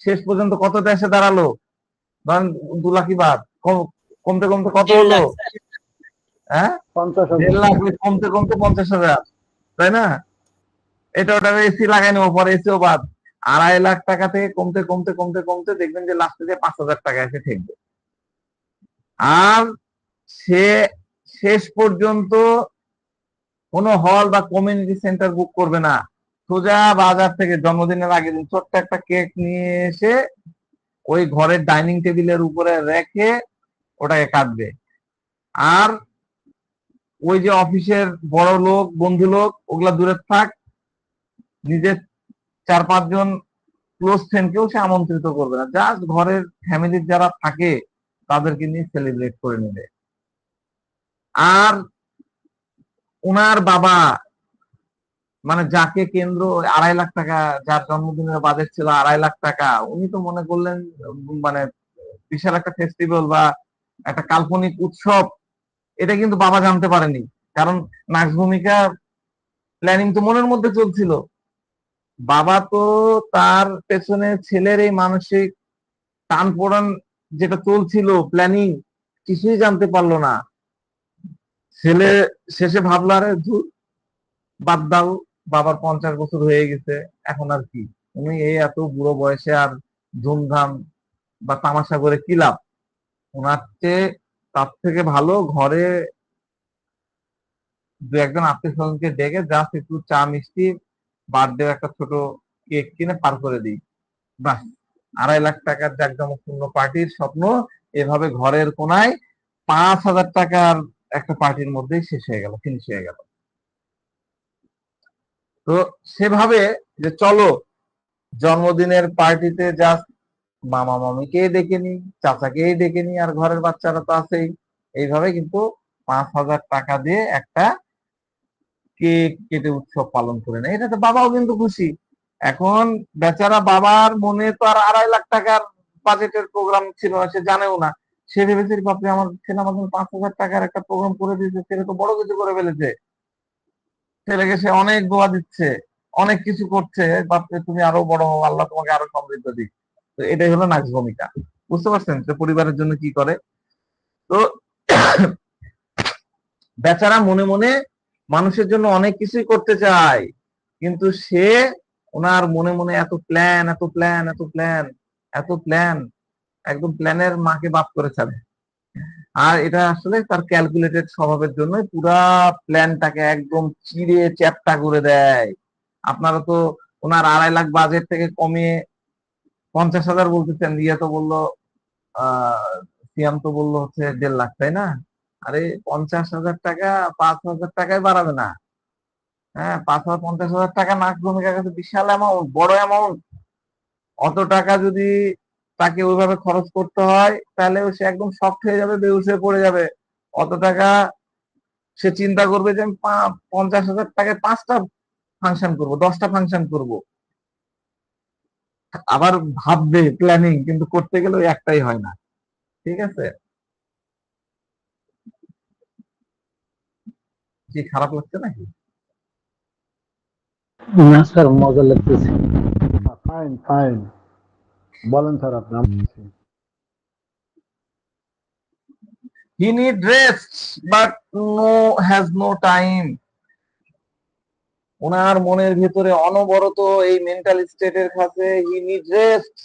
শেষ পর্যন্ত কত দেশে দাঁড়ালো? ধরেন 2 লাখই বাদ, কমতে কমতে কত 1.5 হলো? লাখ। হ্যাঁ, 50,000। 1.5 লাখ কমতে কমতে 50,000, তাই না? এটা ওটা এসি লাগাই নেবো, পরে এসিও বাদ। 2.5 লাখ টাকা থেকে কমতে কমতে কমতে কমতে দেখবেন যে লাস্টে যে 5,000 টাকা এসে ঠেকবে। আর সে শেষ পর্যন্ত কোনো হল বা কমিউনিটি সেন্টার বুক করবে না, সোজা বাজার থেকে জন্মদিনের আগের দিন ছোট্ট একটা কেক নিয়ে এসে ওই ঘরের ডাইনিং টেবিলের উপরে রেখে ওটাকে কাটবে। আর ওই যে অফিসের বড় লোক, বন্ধু লোক, ওগুলা দূরে থাক, নিজের 4-5 জন ক্লোজ ফ্রেন্ডকেও সে আমন্ত্রিত করবে না, জাস্ট ঘরের ফ্যামিলির যারা থাকে তাদেরকে নিয়ে সেলিব্রেট করে নেবে। আর ওনার বাবা, মানে যাকে কেন্দ্র 2.5 লাখ টাকা, যার জন্মদিনের বাজেট ছিল 2.5 লাখ টাকা, উনি তো মনে করলেন মানে বিশাল একটা ফেস্টিভ্যাল বা একটা কাল্পনিক উৎসব, এটা কিন্তু বাবা জানতে পারেনি, কারণ নাচ ভূমিকা প্ল্যানিং তো মনের মধ্যে চলছিল। বাবা তো তার পেছনে ছেলের এই মানসিক টান পোড়ান যেটা চলছিল প্ল্যানিং, কিছুই জানতে পারলো না। ছেলে শেষে ভাবলো আরে ধুর, বাদ দাও, বাবার 50 বছর হয়ে গেছে, এখন আর কি, উনি এই এত বুড়ো বয়সে আর ধুমধাম বা তামাশা করে কি লাভ, ওনার চেয়ে তার থেকে ভালো ঘরে 2-1 জন আত্মীয় স্বজনকে ডেকে জাস্ট একটু চা মিষ্টি, বার্থডে একটা ছোট কেক কিনে পার করে দিই, বাস। 2.5 লাখ টাকার জাঁকজমকপূর্ণ পার্টির স্বপ্ন এভাবে ঘরের কোনায় 5,000 টাকার একটা পার্টির মধ্যেই শেষ হয়ে গেল, ফিনিশ হয়ে গেল। তো সেভাবে যে চলো জন্মদিনের পার্টিতে জাস্ট মামা মামিকেই ডেকে নি, চাচাকেই ডেকে নি, আর ঘরের বাচ্চারা তো আছেই, এইভাবে কিন্তু 5,000 টাকা দিয়ে একটা কেক কেটে উৎসব পালন করে নেয়। এটাতে বাবাও কিন্তু খুশি। এখন বেচারা বাবার মনে তো আর 2.5 লাখ টাকার বাজেটের প্রোগ্রাম ছিল না, সে জানেও না। সে ভেবেছে বাপরে আমার ছেলে আমার জন্য 5,000 টাকার একটা প্রোগ্রাম করে দিয়েছে, ছেলে তো বড় কিছু করে ফেলেছে, ছেলেকে সে অনেক দোয়া দিচ্ছে, অনেক কিছু করছে, বাপরে তুমি আরো বড় হও, আল্লাহ তোমাকে আরো সমৃদ্ধ দিক। তো এটাই হলো নাচ ভূমিকা। বুঝতে পারছেন যে পরিবারের জন্য কি করে? তো বেচারা মনে মনে মানুষের জন্য অনেক কিছুই করতে চায়, কিন্তু সে ওনার মনে মনে এত প্ল্যান, এত প্ল্যান, এত প্ল্যান, এত প্ল্যান, একদম প্ল্যানের মাকে বাপ করে ছাড়ে। আর এটা আসলে তার ক্যালকুলেটেড স্বভাবের জন্য পুরা প্ল্যানটাকে একদম চিড়ে চ্যাপ্টা করে দেয়। আপনারা তো ওনার 2.5 লাখ বাজেট থেকে কমিয়ে 50,000 বলতেছেন, ইয়ে তো বললো সিয়াম তো বললো হচ্ছে 1.5 লাখ, তাই না? আরে 50,000 টাকা 5,000 টাকায় বাড়াবে না। হ্যাঁ, 50,000 50,000 টাকা নাচ ভূমিকার কাছে বিশাল অ্যামাউন্ট, বড় অ্যামাউন্ট। অত টাকা যদি তাকে ওইভাবে খরচ করতে হয় তাহলে সে একদম শক্ট হয়ে যাবে, বেহুশ হয়ে পড়ে যাবে। অত টাকা সে চিন্তা করবে যে আমি 50,000 টাকায় 5টা ফাংশন করব, 10টা ফাংশন করব, আবার ভাববে প্ল্যানিং, কিন্তু করতে গেলে ওই একটাই হয় না। ঠিক আছে? কি খারাপ লাগছে নাকি? না স্যার, মজা লাগতেছে। ফাইন ফাইন, বলেন স্যার আপনি। He need rest but has no time. ওনার মনের ভেতরে অনবরত এই মেন্টাল স্টেটের কাছে হি নিড রেস্ট,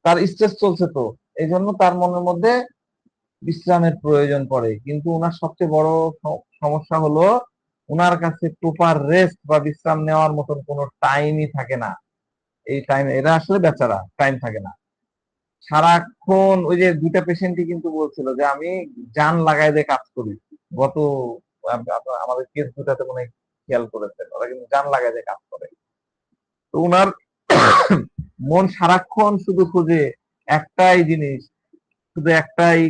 তার স্ট্রেস চলছে, তো এই জন্য তার মনের মধ্যে বিশ্রামের প্রয়োজন পড়ে। কিন্তু ওনার সবচেয়ে বড় সমস্যা হলো ওনার কাছে প্রপার রেস্ট বা বিশ্রাম নেওয়ার মতন কোনো টাইমই থাকে না। এই টাইম, এরা আসলে বেচারা টাইম থাকে না। সারাক্ষণ ওই যে দুইটা পেশেন্টই কিন্তু বলছিল যে আমি জান লাগাই দিয়ে কাজ করি। গত আমাদের কেস দুটাতে মনে হয় খেয়াল করেছেন, ওরা কিন্তু জান লাগাই দিয়ে কাজ করে। তো ওনার মন সারাক্ষণ শুধু খুঁজে একটাই জিনিস, শুধু একটাই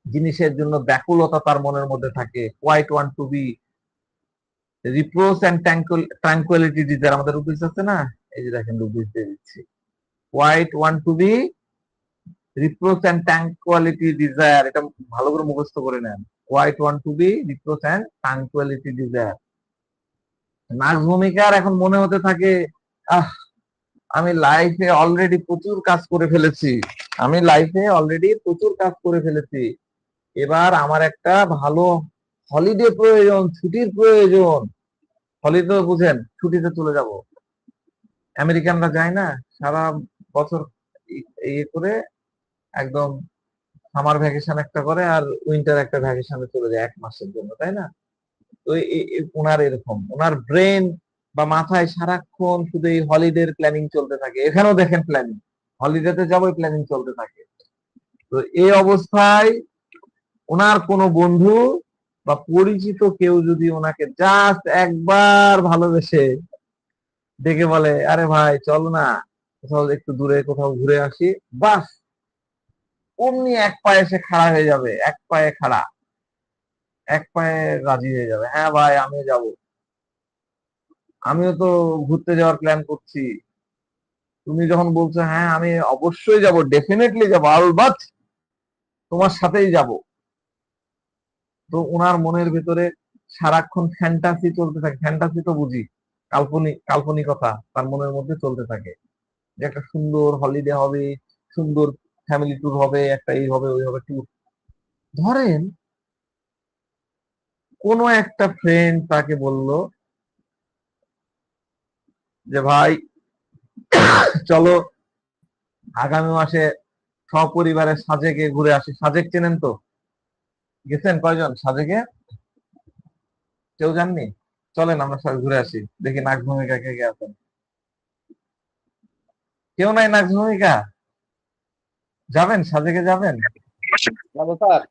জিনিসের জন্য ব্যাকুলতা তার মনের মধ্যে থাকে। Quite want to be repose and tranquility desire. আমাদের রুবিস আছে না, এই যে দেখেন রুবিস দিয়ে দিচ্ছি। Quite want to be repose and tranquility desire, এটা ভালো করে মুখস্থ করে নেন। Quite want to be repose and tranquility desire. Nurse ভূমিকার এখন মনে হতে থাকে, আহ আমি লাইফে অলরেডি প্রচুর কাজ করে ফেলেছি, আমি লাইফে অলরেডি প্রচুর কাজ করে ফেলেছি, এবার আমার একটা ভালো হলিডে প্রয়োজন, ছুটির প্রয়োজন। হলিডে বুঝেন, ছুটিতে চলে যাব। আমেরিকানরা যায় না সারা বছর ইয়ে করে, একদম সামার ভ্যাকেশন একটা করে আর উইন্টার একটা ভ্যাকেশনে চলে যায় 1 মাসের জন্য, তাই না? তো ওনার এরকম, ওনার ব্রেন বা মাথায় সারাক্ষণ শুধু এই হলিডের প্ল্যানিং চলতে থাকে। এখানেও দেখেন প্ল্যানিং, হলিডেতে যাবো প্ল্যানিং চলতে থাকে। তো এই অবস্থায় ওনার কোনো বন্ধু বা পরিচিত কেউ যদি ওনাকে জাস্ট একবার ভালোবেসে ডেকে বলে, আরে ভাই চল না কোথাও একটু দূরে কোথাও ঘুরে আসি, বাস অমনি এক পায়ে সে খাড়া হয়ে যাবে, এক পায়ে খাড়া, এক পায়ে রাজি হয়ে যাবে, হ্যাঁ ভাই আমিও যাব, আমিও তো ঘুরতে যাওয়ার প্ল্যান করছি, তুমি যখন বলছো হ্যাঁ আমি অবশ্যই যাব, ডেফিনেটলি যাবো, আলবাত তোমার সাথেই যাব। তো ওনার মনের ভেতরে সারাক্ষণ ফ্যান্টাসি চলতে থাকে। ফ্যান্টাসি তো বুঝি, কাল্পনিকতা তার মনের মধ্যে চলতে থাকে যে একটা সুন্দর হলিডে হবে, সুন্দর ফ্যামিলি ট্যুর হবে, একটা এই হবে ওই হবে ট্যুর। ধরেন কোনো একটা ফ্রেন্ড তাকে বলল যে ভাই চলো আগামী মাসে সপরিবারে সাজেকে ঘুরে আসি। সাজেক চেনেন তো? গেছেন কয়জন সাজেকে? কেউ জাননি? চলেন আমরা সবাই ঘুরে আসি, দেখি নাগ ভূমিকা কে কে আছেন। কেউ নাই নাগ ভূমিকা? যাবেন সাজেকে যাবেন? যাবো স্যার।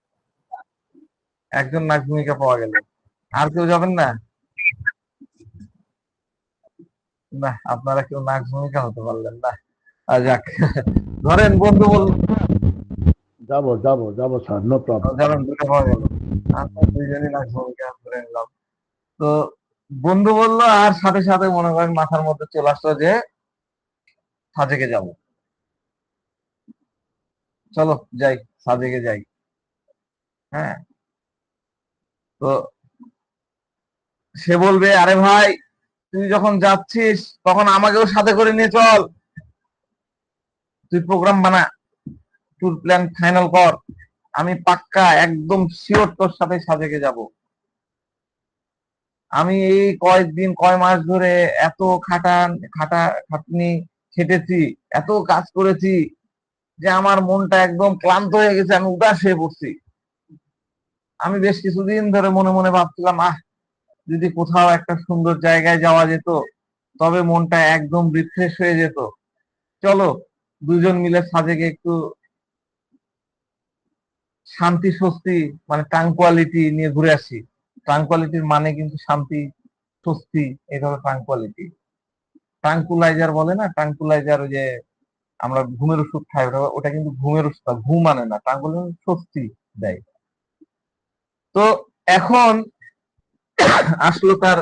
একজন নাগ ভূমিকা পাওয়া গেল, আর কেউ যাবেন না? না, আপনারা কেউ নাগ ভূমিকা হতে পারলেন না। যাক, ধরেন বন্ধু বল, যাবো যাবো যাবো স্যার, নো প্রবলেম। যাবেন, দুটো পাওয়া গেল, আমরা দুইজনই নাগ ভূমিকা ধরে নিলাম। তো বন্ধু বললো, আর সাথে সাথে মনে করেন মাথার মধ্যে চলে আসলো যে সাজেকে যাব, চলো যাই, সাজেকে যাই। হ্যাঁ, তো সে বলবে, আরে ভাই তুই যখন যাচ্ছিস তখন আমাকেও সাথে করে নিয়ে চল, তুই প্রোগ্রাম বানা, ট্যুর প্ল্যান ফাইনাল কর, আমি পাক্কা একদম শিওর তোর সাথে সাজেকে যাব। আমি এই কয়েকদিন কয় মাস ধরে এত খাটনি খেটেছি, এত কাজ করেছি যে আমার মনটা একদম ক্লান্ত হয়ে গেছে, আমি উদাস হয়ে পড়ছি। আমি বেশ কিছুদিন ধরে মনে মনে ভাবছিলাম, যদি কোথাও একটা সুন্দর জায়গায় যাওয়া যেত তবে মনটা একদম রিফ্রেশ হয়ে যেত। চলো দুজন মিলে সাজেকে একটু শান্তি স্বস্তি মানে ট্রাঙ্কুয়ালিটি নিয়ে ঘুরে আসি। ট্রাঙ্কুয়ালিটির মানে কিন্তু শান্তি স্বস্তি, এই ধরো ট্রাঙ্কুয়ালিটি। ট্রাঙ্কুলাইজার বলে না, ট্রাঙ্কুলাইজার, ওই যে আমরা ঘুমের ওষুধ খাই, ওটা কিন্তু ঘুমের ওষুধ না, ঘুম আনে না, ট্রাঙ্কুলাইজার স্বস্তি দেয়। তো এখন আসলো তার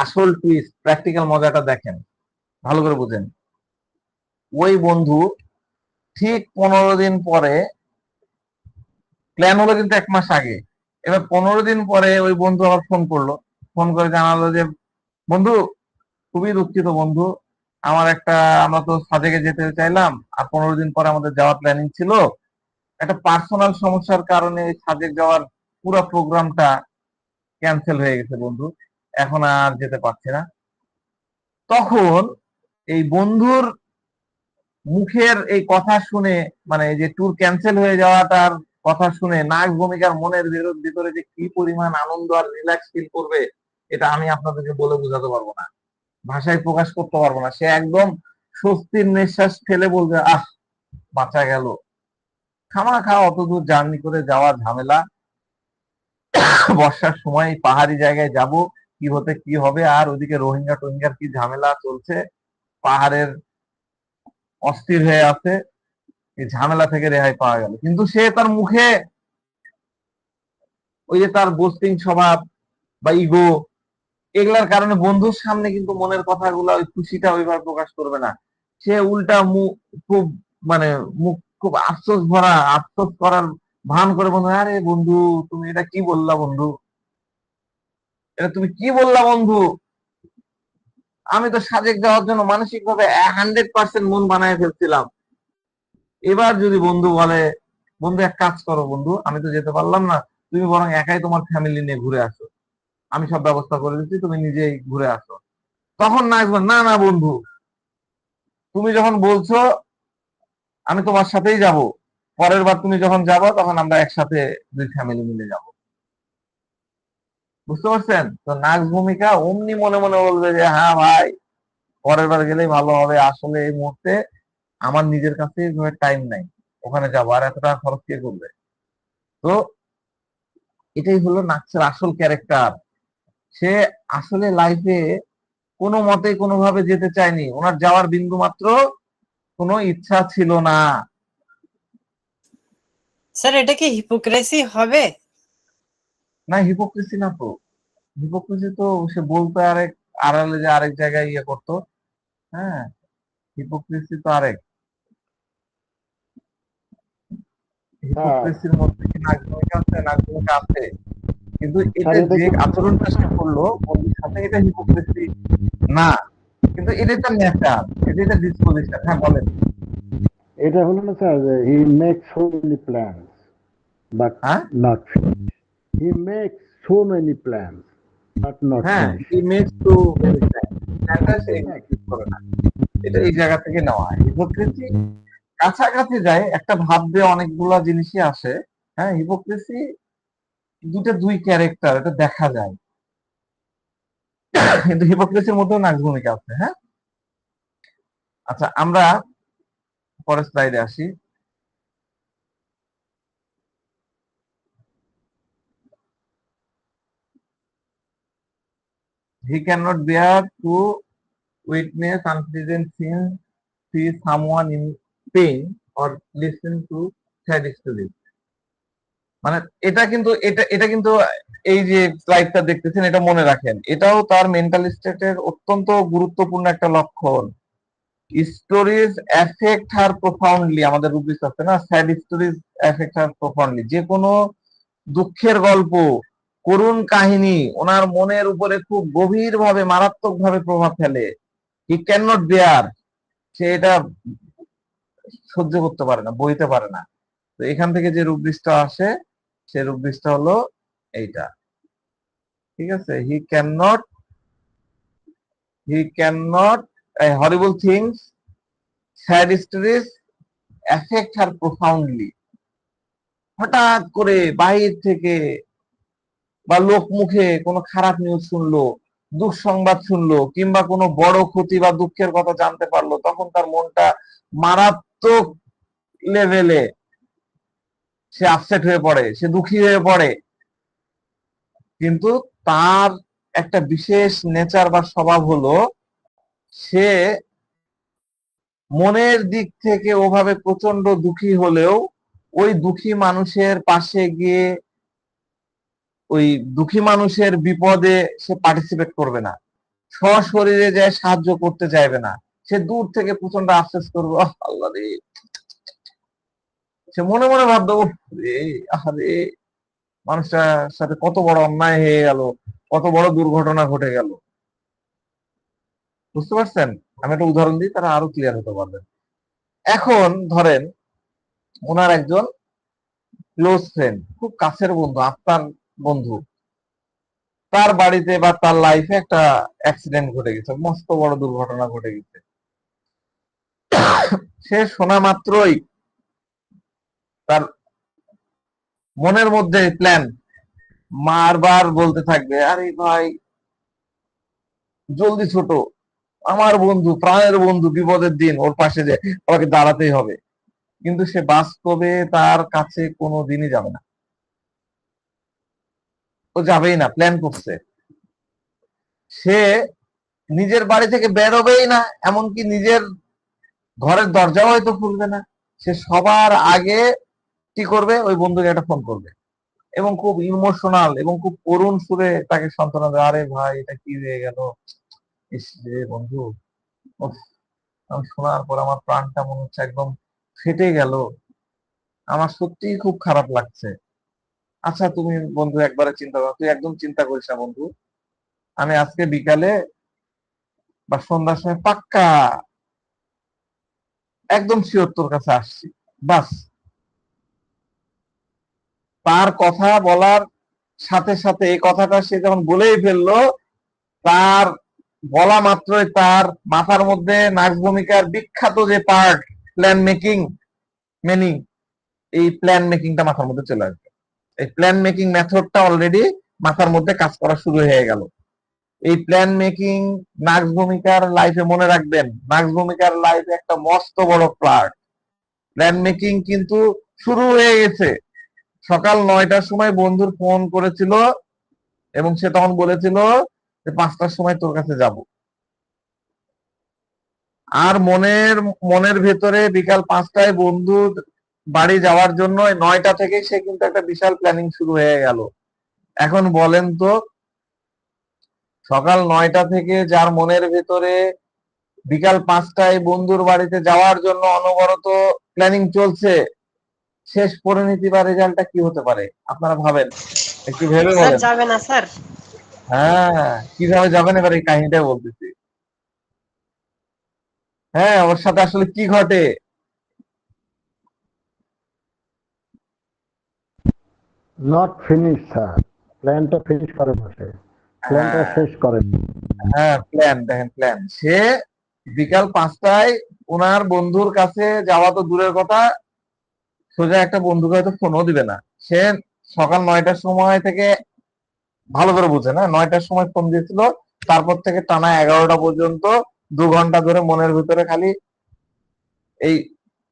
আসল টুইস্ট, প্র্যাকটিক্যাল মজাটা দেখেন, ভালো করে বুঝেন। ওই বন্ধু ঠিক 15 দিন পরে, প্ল্যান হলো কিন্তু 1 মাস আগে, এবার 15 দিন পরে ওই বন্ধু আবার ফোন করলো, ফোন করে জানালো যে বন্ধু, খুবই দুঃখিত বন্ধু, আমার একটা, আমরা তো সাজেকে যেতে চাইলাম, আর 15 দিন পরে আমাদের যাওয়ার প্ল্যানিং ছিল, একটা পার্সোনাল সমস্যার কারণে সাজেক যাওয়ার পুরো প্রোগ্রামটা ক্যান্সেল হয়ে গেছে বন্ধু, এখন আর যেতে পারছি না। তখন এই বন্ধুর মুখের এই কথা শুনে, মানে এই যে ট্যুর ক্যান্সেল হয়ে যাওয়াটার কথা শুনে নাগ ভূমিকার মনের ভিতরে যে কি পরিমাণ আনন্দ আর রিল্যাক্স ফিল করবে, এটা আমি আপনাদেরকে বলে বোঝাতে পারবো না, ভাষায় প্রকাশ করতে পারবো না। সে একদম স্বস্তির নিঃশ্বাস ফেলে বলবে, আহ, বাঁচা গেল, খামাখা অত দূর জার্নি করে যাওয়ার ঝামেলা, বর্ষার সময় পাহাড়ি জায়গায় যাব, কি হতে কি হবে, আর ওদিকে রোহিঙ্গা টোহিঙ্গার কি ঝামেলা চলছে, পাহাড়ের অস্থির হয়ে আছে, এই ঝামেলা থেকে রেহাই পাওয়া গেল। কিন্তু সে তার মুখে ওই যে তার বোস্টিং স্বভাব বা ইগো, এগুলার কারণে বন্ধুর সামনে কিন্তু মনের কথাগুলো, ওই খুশিটা ওইভাবে প্রকাশ করবে না। সে উল্টা মুখ খুব, মানে মুখ খুব আফসোস ভরা, আফসোস করার ভান করে, বন্ধু, আরে বন্ধু, তুমি এটা কি বললা বন্ধু, এটা তুমি কি বললা বন্ধু, আমি তো সাজেক যাওয়ার জন্য মানসিক ভাবে 100% মন বানায় ফেলছিলাম। এবার যদি বন্ধু বলে, বন্ধু এক কাজ করো বন্ধু, আমি তো যেতে পারলাম না, তুমি বরং একাই তোমার ফ্যামিলি নিয়ে ঘুরে আসো, আমি সব ব্যবস্থা করে দিচ্ছি, তুমি নিজেই ঘুরে আসো। তখন না আসবেন, না না বন্ধু, তুমি যখন বলছো আমি তোমার সাথেই যাব, পরের বার তুমি যখন যাবো তখন আমরা একসাথে দুই ফ্যামিলি মিলে যাব। বুঝতে পারছেন? তো নাগ ভূমিকা অমনি মনে মনে বলবে যে হ্যাঁ ভাই, পরের বার গেলেই ভালো হবে, আসলে এই মুহূর্তে আমার নিজের কাছে টাইম নাই, ওখানে যাবো, আর এত টাকা খরচ কে করবে। তো এটাই হলো নাক্সের আসল ক্যারেক্টার। সে আসলে লাইফে কোনো মতে কোনোভাবে যেতে চায়নি, ওনার যাওয়ার বিন্দু মাত্র কোনো ইচ্ছা ছিল না। স্যার এটা কি হিপোক্রেসি হবে? না, হিপোক্রেসি না তো, হিপোক্রেসি তো সে বলতো আরেক, আড়ালে যে আরেক জায়গায় ইয়ে করতো, হ্যাঁ, হিপোক্রেসি তো আরেক, স্যার হিপোক্রেসির মধ্যে কি নাগভূমিকা আছে? নাগভূমিকা আছে, কিন্তু স্যার এটা এটা যে কি, আচরণটা সে করলো বন্ধুর সাথে, এটা হিপোক্রেসি না, কিন্তু এটা একটা নেচার, এটা একটা ডিসপোজিশন। হ্যাঁ বলেন। এটা হলো না sir, he make so many plans but হ্যাঁ, not finish. He make so many plans but not হ্যাঁ, finish. He makes too many প্ল্যানটা সে এক্সিকিউট করে না, এটা এই জায়গা থেকে নেওয়া। হিপোক্রেসি কাছাকাছি যায়, একটা ভাববে অনেকগুলা জিনিসই আসে। হ্যাঁ, হিপোক্রেসি দুই ক্যারেক্টার, এটা দেখা যায়, কিন্তু হিপোক্রেসির মধ্যেও নাক ভূমিকা আছে। হ্যাঁ, আচ্ছা, আমরা পরের স্লাইডে আসি। He can not bear to witness unpleasant scenes, see someone in pain or listen to sad stories। মানে এটা কিন্তু, এটা কিন্তু, এই যে স্লাইডটা দেখতেছেন, এটা মনে রাখেন, এটাও তার মেন্টাল স্টেটের অত্যন্ত গুরুত্বপূর্ণ একটা লক্ষণ। স্টোরিজ এফেক্ট হার প্রফাউন্ডলি, আমাদের রুবিস আছে না, স্যাড স্টোরিজ এফেক্ট হার প্রফাউন্ডলি, যে কোনো দুঃখের গল্প, করুণ কাহিনী ওনার মনের উপরে খুব গভীর ভাবে, মারাত্মক ভাবে প্রভাব ফেলে। হি ক্যান নট বেয়ার, সে এটা সহ্য করতে পারে না, বইতে পারে না। তো এখান থেকে যে রুব্রিক্সটা আসে, সে রুব্রিক্সটা হলো এইটা। ঠিক আছে, he can not horrible things, sad stories affect her profoundly. হঠাৎ করে বাহির থেকে বা লোক মুখে কোনো খারাপ নিউজ শুনলো, দুঃসংবাদ শুনলো, কিংবা কোনো বড় ক্ষতি বা দুঃখের কথা জানতে পারলো, তখন তার মনটা মারাত্মক লেভেলে সে আপসেট হয়ে পড়ে, সে দুঃখী হয়ে পড়ে। কিন্তু তার একটা বিশেষ নেচার বা স্বভাব হলো, সে মনের দিক থেকে ওভাবে প্রচন্ড দুঃখী হলেও ওই দুঃখী মানুষের পাশে গিয়ে ওই দুঃখী মানুষের বিপদে সে পার্টিসিপেট করবে না, সশরীরে যায় সাহায্য করতে চাইবে না, সে দূর থেকে প্রচন্ড আফসোস করবে, আল্লাহ রে। সে মনে মনে ভাববে, উফ রে, আহারে, মানুষটার সাথে কত বড় অন্যায় হয়ে গেল, কত বড় দুর্ঘটনা ঘটে গেল। বুঝতে পারছেন? আমি একটা উদাহরণ দিই, তারা আরো ক্লিয়ার হতে পারবেন। এখন ধরেন ওনার একজন ক্লোজ ফ্রেন্ড, খুব কাছের বন্ধু, আত্মার বন্ধু, তার বাড়িতে বা তার লাইফে একটা অ্যাক্সিডেন্ট ঘটে গেছে, মস্ত বড় দুর্ঘটনা ঘটে গেছে। সে শোনা মাত্রই তার মনের মধ্যে প্ল্যান বারবার বলতে থাকবে, আরে ভাই জলদি ছোট, আমার বন্ধু, প্রাণের বন্ধু, বিপদের দিন ওর পাশে যে আমাকে দাঁড়াতেই হবে। কিন্তু সে বাস্তবে তার কাছে কোনো দিনই যাবে না, ও যাবেই না, প্ল্যান করছে। সে নিজের বাড়ি থেকে বেরোবেই না, এমনকি নিজের ঘরের দরজাও হয়তো খুলবে না। সে সবার আগে কি করবে, ওই বন্ধুকে একটা ফোন করবে এবং খুব ইমোশনাল এবং খুব করুণ সুরে তাকে সান্ত্বনা দেবে, আরে ভাই এটা কি হয়ে গেল, ইস রে বন্ধু, উফ, আমি শোনার পর আমার প্রাণটা মনে হচ্ছে একদম ফেটে গেল, আমার সত্যিই খুব খারাপ লাগছে। আচ্ছা তুমি বন্ধু একবারে চিন্তা করো, তুই একদম চিন্তা করিস না বন্ধু, আমি আজকে বিকালে বা সন্ধ্যার সময় পাক্কা একদম শিওর তোর কাছে আসছি। বাস, তার কথা বলার সাথে সাথে এই কথাটা সে যখন বলেই ফেললো, তার বলা মাত্রই তার মাথার মধ্যে নাচ ভূমিকার বিখ্যাত যে পার্ট, প্ল্যান মেকিং, মেনিং, এই প্ল্যান মেকিংটা মাথার মধ্যে চলে আসবে। এই প্ল্যান মেকিং মেথডটা অলরেডি মাথার মধ্যে কাজ করা শুরু হয়ে গেল। এই প্ল্যান মেকিং নাচ ভূমিকার লাইফে মনে রাখবেন, নাচ ভূমিকার লাইফে একটা মস্ত বড় পার্ট। প্ল্যান মেকিং কিন্তু শুরু হয়ে গেছে। সকাল 9টার সময় বন্ধুর ফোন করেছিল এবং সে তখন বলেছিল যে 5টার সময় তোর কাছে যাব। আর মনের মনের ভেতরে বিকাল 5টায় বন্ধু বাড়ি যাওয়ার জন্য 9টা থেকে সে কিন্তু একটা বিশাল প্ল্যানিং শুরু হয়ে গেল। এখন বলেন তো, সকাল 9টা থেকে যার মনের ভেতরে বিকাল 5টায় বন্ধুর বাড়িতে যাওয়ার জন্য অনবরত প্ল্যানিং চলছে, শেষ পরিণতি বা রেজাল্টটা কি হতে পারে আপনারা ভাবেন, একটু ভেবে স্যার বলেন। যাবে না স্যার? হ্যাঁ, কিভাবে যাবেন এবার এই কাহিনীটা বলতেছি। হ্যাঁ, ওর সাথে আসলে কি ঘটে। নট ফিনিশ স্যার, প্ল্যানটা ফিনিশ করে বসে, প্ল্যানটা হ্যাঁ, শেষ করেন। হ্যাঁ, প্ল্যান দেখেন, প্ল্যান সে বিকাল 5টায় ওনার বন্ধুর কাছে যাওয়া তো দূরের কথা, সোজা একটা বন্ধুকে হয়তো ফোনও দিবে না। সে সকাল 9টার সময় থেকে, ভালো করে বুঝে না, 9টার সময় ফোন দিয়েছিল, তারপর থেকে টানা 11টা পর্যন্ত 2 ঘন্টা ধরে মনের ভিতরে খালি এই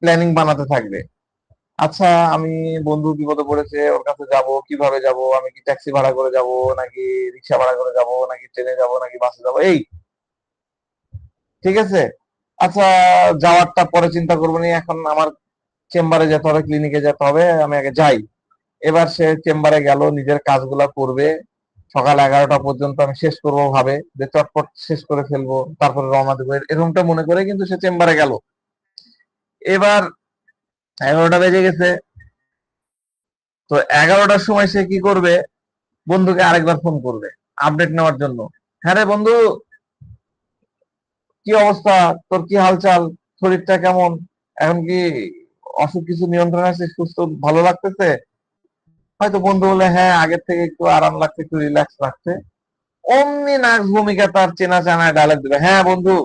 প্ল্যানিং বানাতে থাকবে। আচ্ছা আমি বন্ধু বিপদে পড়েছে, ওর কাছে যাব, কিভাবে যাব, আমি কি ট্যাক্সি ভাড়া করে যাব নাকি রিক্সা ভাড়া করে যাব নাকি ট্রেনে যাব নাকি বাসে যাব, এই ঠিক আছে। আচ্ছা যাওয়ারটা পরে চিন্তা করবো নি, এখন আমার চেম্বারে যেতে হবে, ক্লিনিকে যেতে হবে, আমি আগে যাই। এবার সে চেম্বারে গেল, নিজের কাজগুলা করবে, সকাল 11টা পর্যন্ত আমি শেষ করবো ভাবে, যে চটপট শেষ করে ফেলবো, তারপরে রওনা দেবো, এরকমটা মনে করে কিন্তু সে চেম্বারে গেল। এবার 11টা বেজে গেছে, তো 11টার সময় সে কি করবে, বন্ধুকে আরেকবার ফোন করবে আপডেট নেওয়ার জন্য। হ্যাঁ রে বন্ধু, কি অবস্থা, তোর কি হালচাল, শরীরটা কেমন, এখন কি অসুখ কিছু নিয়ন্ত্রণে আছে, সুস্থ ভালো লাগতেছে? হয়তো বন্ধু বলে হ্যাঁ আগের থেকে একটু আরাম লাগছে, একটু রিল্যাক্স লাগছে। অমনি নাক ভূমিকা তার চেনা জানা ডায়লগ দেবে, হ্যাঁ বন্ধু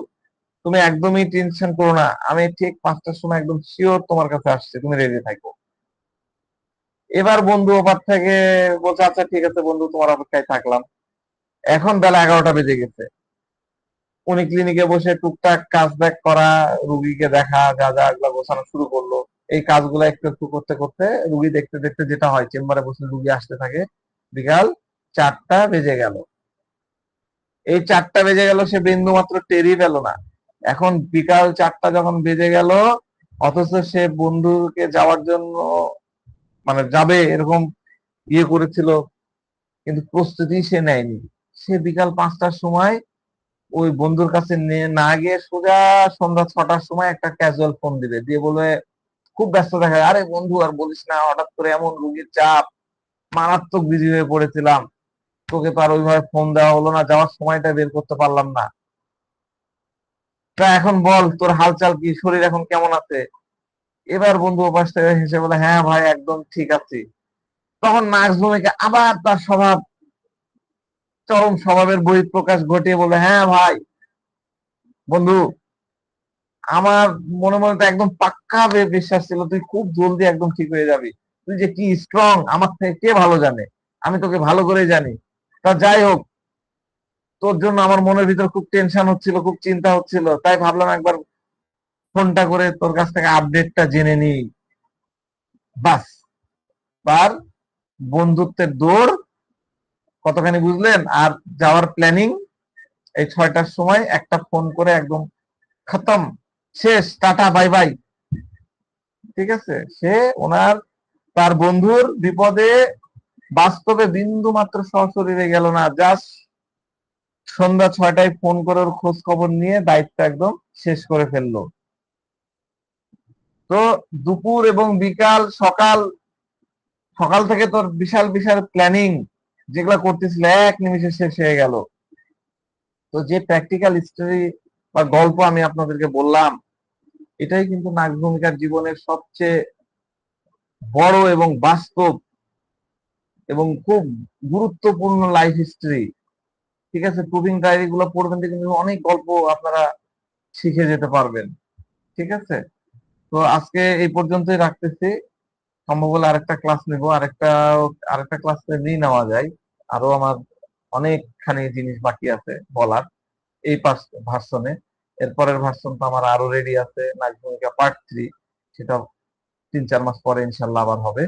তুমি একদমই টেনশন করো না, আমি ঠিক 5টার সময় একদম শিওর তোমার কাছে আসছে, তুমি রেডি থাকো। এবার বন্ধু ওপার থেকে বলছে আচ্ছা ঠিক আছে বন্ধু, তোমার অপেক্ষায় থাকলাম। এখন বেলা 11টা বেজে গেছে, উনি ক্লিনিকে বসে টুকটাক কাজ ব্যাক করা, রুগীকে দেখা, যা যা এগুলো গোছানো শুরু করলো। এই কাজগুলো একটু একটু করতে করতে রুগী দেখতে দেখতে যেটা হয়, চেম্বারে বসে রুগী আসতে থাকে। বিকাল 4টা বেজে গেল। এই 4টা বেজে গেল, সে বিন্দু মাত্র টেরই পেল না। এখন বিকাল 4টা যখন বেজে গেল, অথচ সে বন্ধুকে যাওয়ার জন্য মানে যাবে এরকম ইয়ে করেছিল, কিন্তু প্রস্তুতি সে নেয়নি। সে বিকাল 5টার সময় ওই বন্ধুর কাছে না গিয়ে সোজা সন্ধ্যা 6টার সময় একটা ক্যাজুয়াল ফোন দিবে, দিয়ে বলবে খুব ব্যস্ত দেখা যায়, আরে বন্ধু আর বলিস না, হঠাৎ করে এমন রোগীর চাপ, মারাত্মক বিজি হয়ে পড়েছিলাম, তোকে তো আর ওইভাবে ফোন দেওয়া হলো না, যাওয়ার সময়টা বের করতে পারলাম না। তা এখন বল তোর হালচাল কি, শরীর এখন কেমন আছে? এবার বন্ধু ওপাশ থেকে হেসে বলে, হ্যাঁ ভাই একদম ঠিক আছে। তখন নার্স ভূমিকা আবার তার স্বভাব, চরম স্বভাবের বহিঃপ্রকাশ ঘটিয়ে বলে, হ্যাঁ ভাই বন্ধু, আমার মনে মনে তো একদম পাক্কা বিশ্বাস ছিল তুই খুব জলদি একদম ঠিক হয়ে যাবি। তুই যে কি স্ট্রং আমার থেকে কে ভালো জানে, আমি তোকে ভালো করে জানি। তা যাই হোক, তোর জন্য আমার মনের ভিতর খুব টেনশন হচ্ছিল, খুব চিন্তা হচ্ছিল, তাই ভাবলাম একবার ফোনটা করে তোর কাছ থেকে আপডেটটা জেনে নিই। বাস, তার বন্ধুত্বের দৌড় কতখানি বুঝলেন? আর যাওয়ার প্ল্যানিং এই 6টার সময় একটা ফোন করে একদম খতম, শেষ, টাটা বাই বাই। ঠিক আছে, সে ওনার তার বন্ধুর বিপদে বাস্তবে বিন্দু মাত্র সশরীরে গেল না, জাস্ট সন্ধ্যা 6টায় ফোন করে ওর খোঁজ খবর নিয়ে দায়িত্ব একদম শেষ করে ফেললো। তো দুপুর এবং বিকাল সকাল, সকাল থেকে তোর বিশাল বিশাল প্ল্যানিং যেগুলো করতেছিল এক নিমিষে শেষ হয়ে গেল। তো যে প্র্যাকটিক্যাল স্টোরি বা গল্প আমি আপনাদেরকে বললাম, এটাই কিন্তু নাগ ভূমিকার জীবনের সবচেয়ে বড় এবং বাস্তব এবং খুব গুরুত্বপূর্ণ লাইফ হিস্ট্রি। ঠিক আছে, প্রুভিং ডায়েরি গুলো পড়বেন, কিন্তু অনেক গল্প আপনারা শিখে যেতে পারবেন। ঠিক আছে, তো আজকে এই পর্যন্তই রাখতেছি। সম্ভব হলে আরেকটা ক্লাস নেবো, আরেকটা ক্লাস নিয়ে নেওয়া যায়। আরো আমার অনেকখানি জিনিস বাকি আছে বলার এই ভার্সনে। এরপরের ভার্সন তো আমার আরো রেডি আছে, নাগ ভূমিকা পার্ট 3, সেটা 3-4 মাস পরে ইনশাল্লাহ আবার হবে।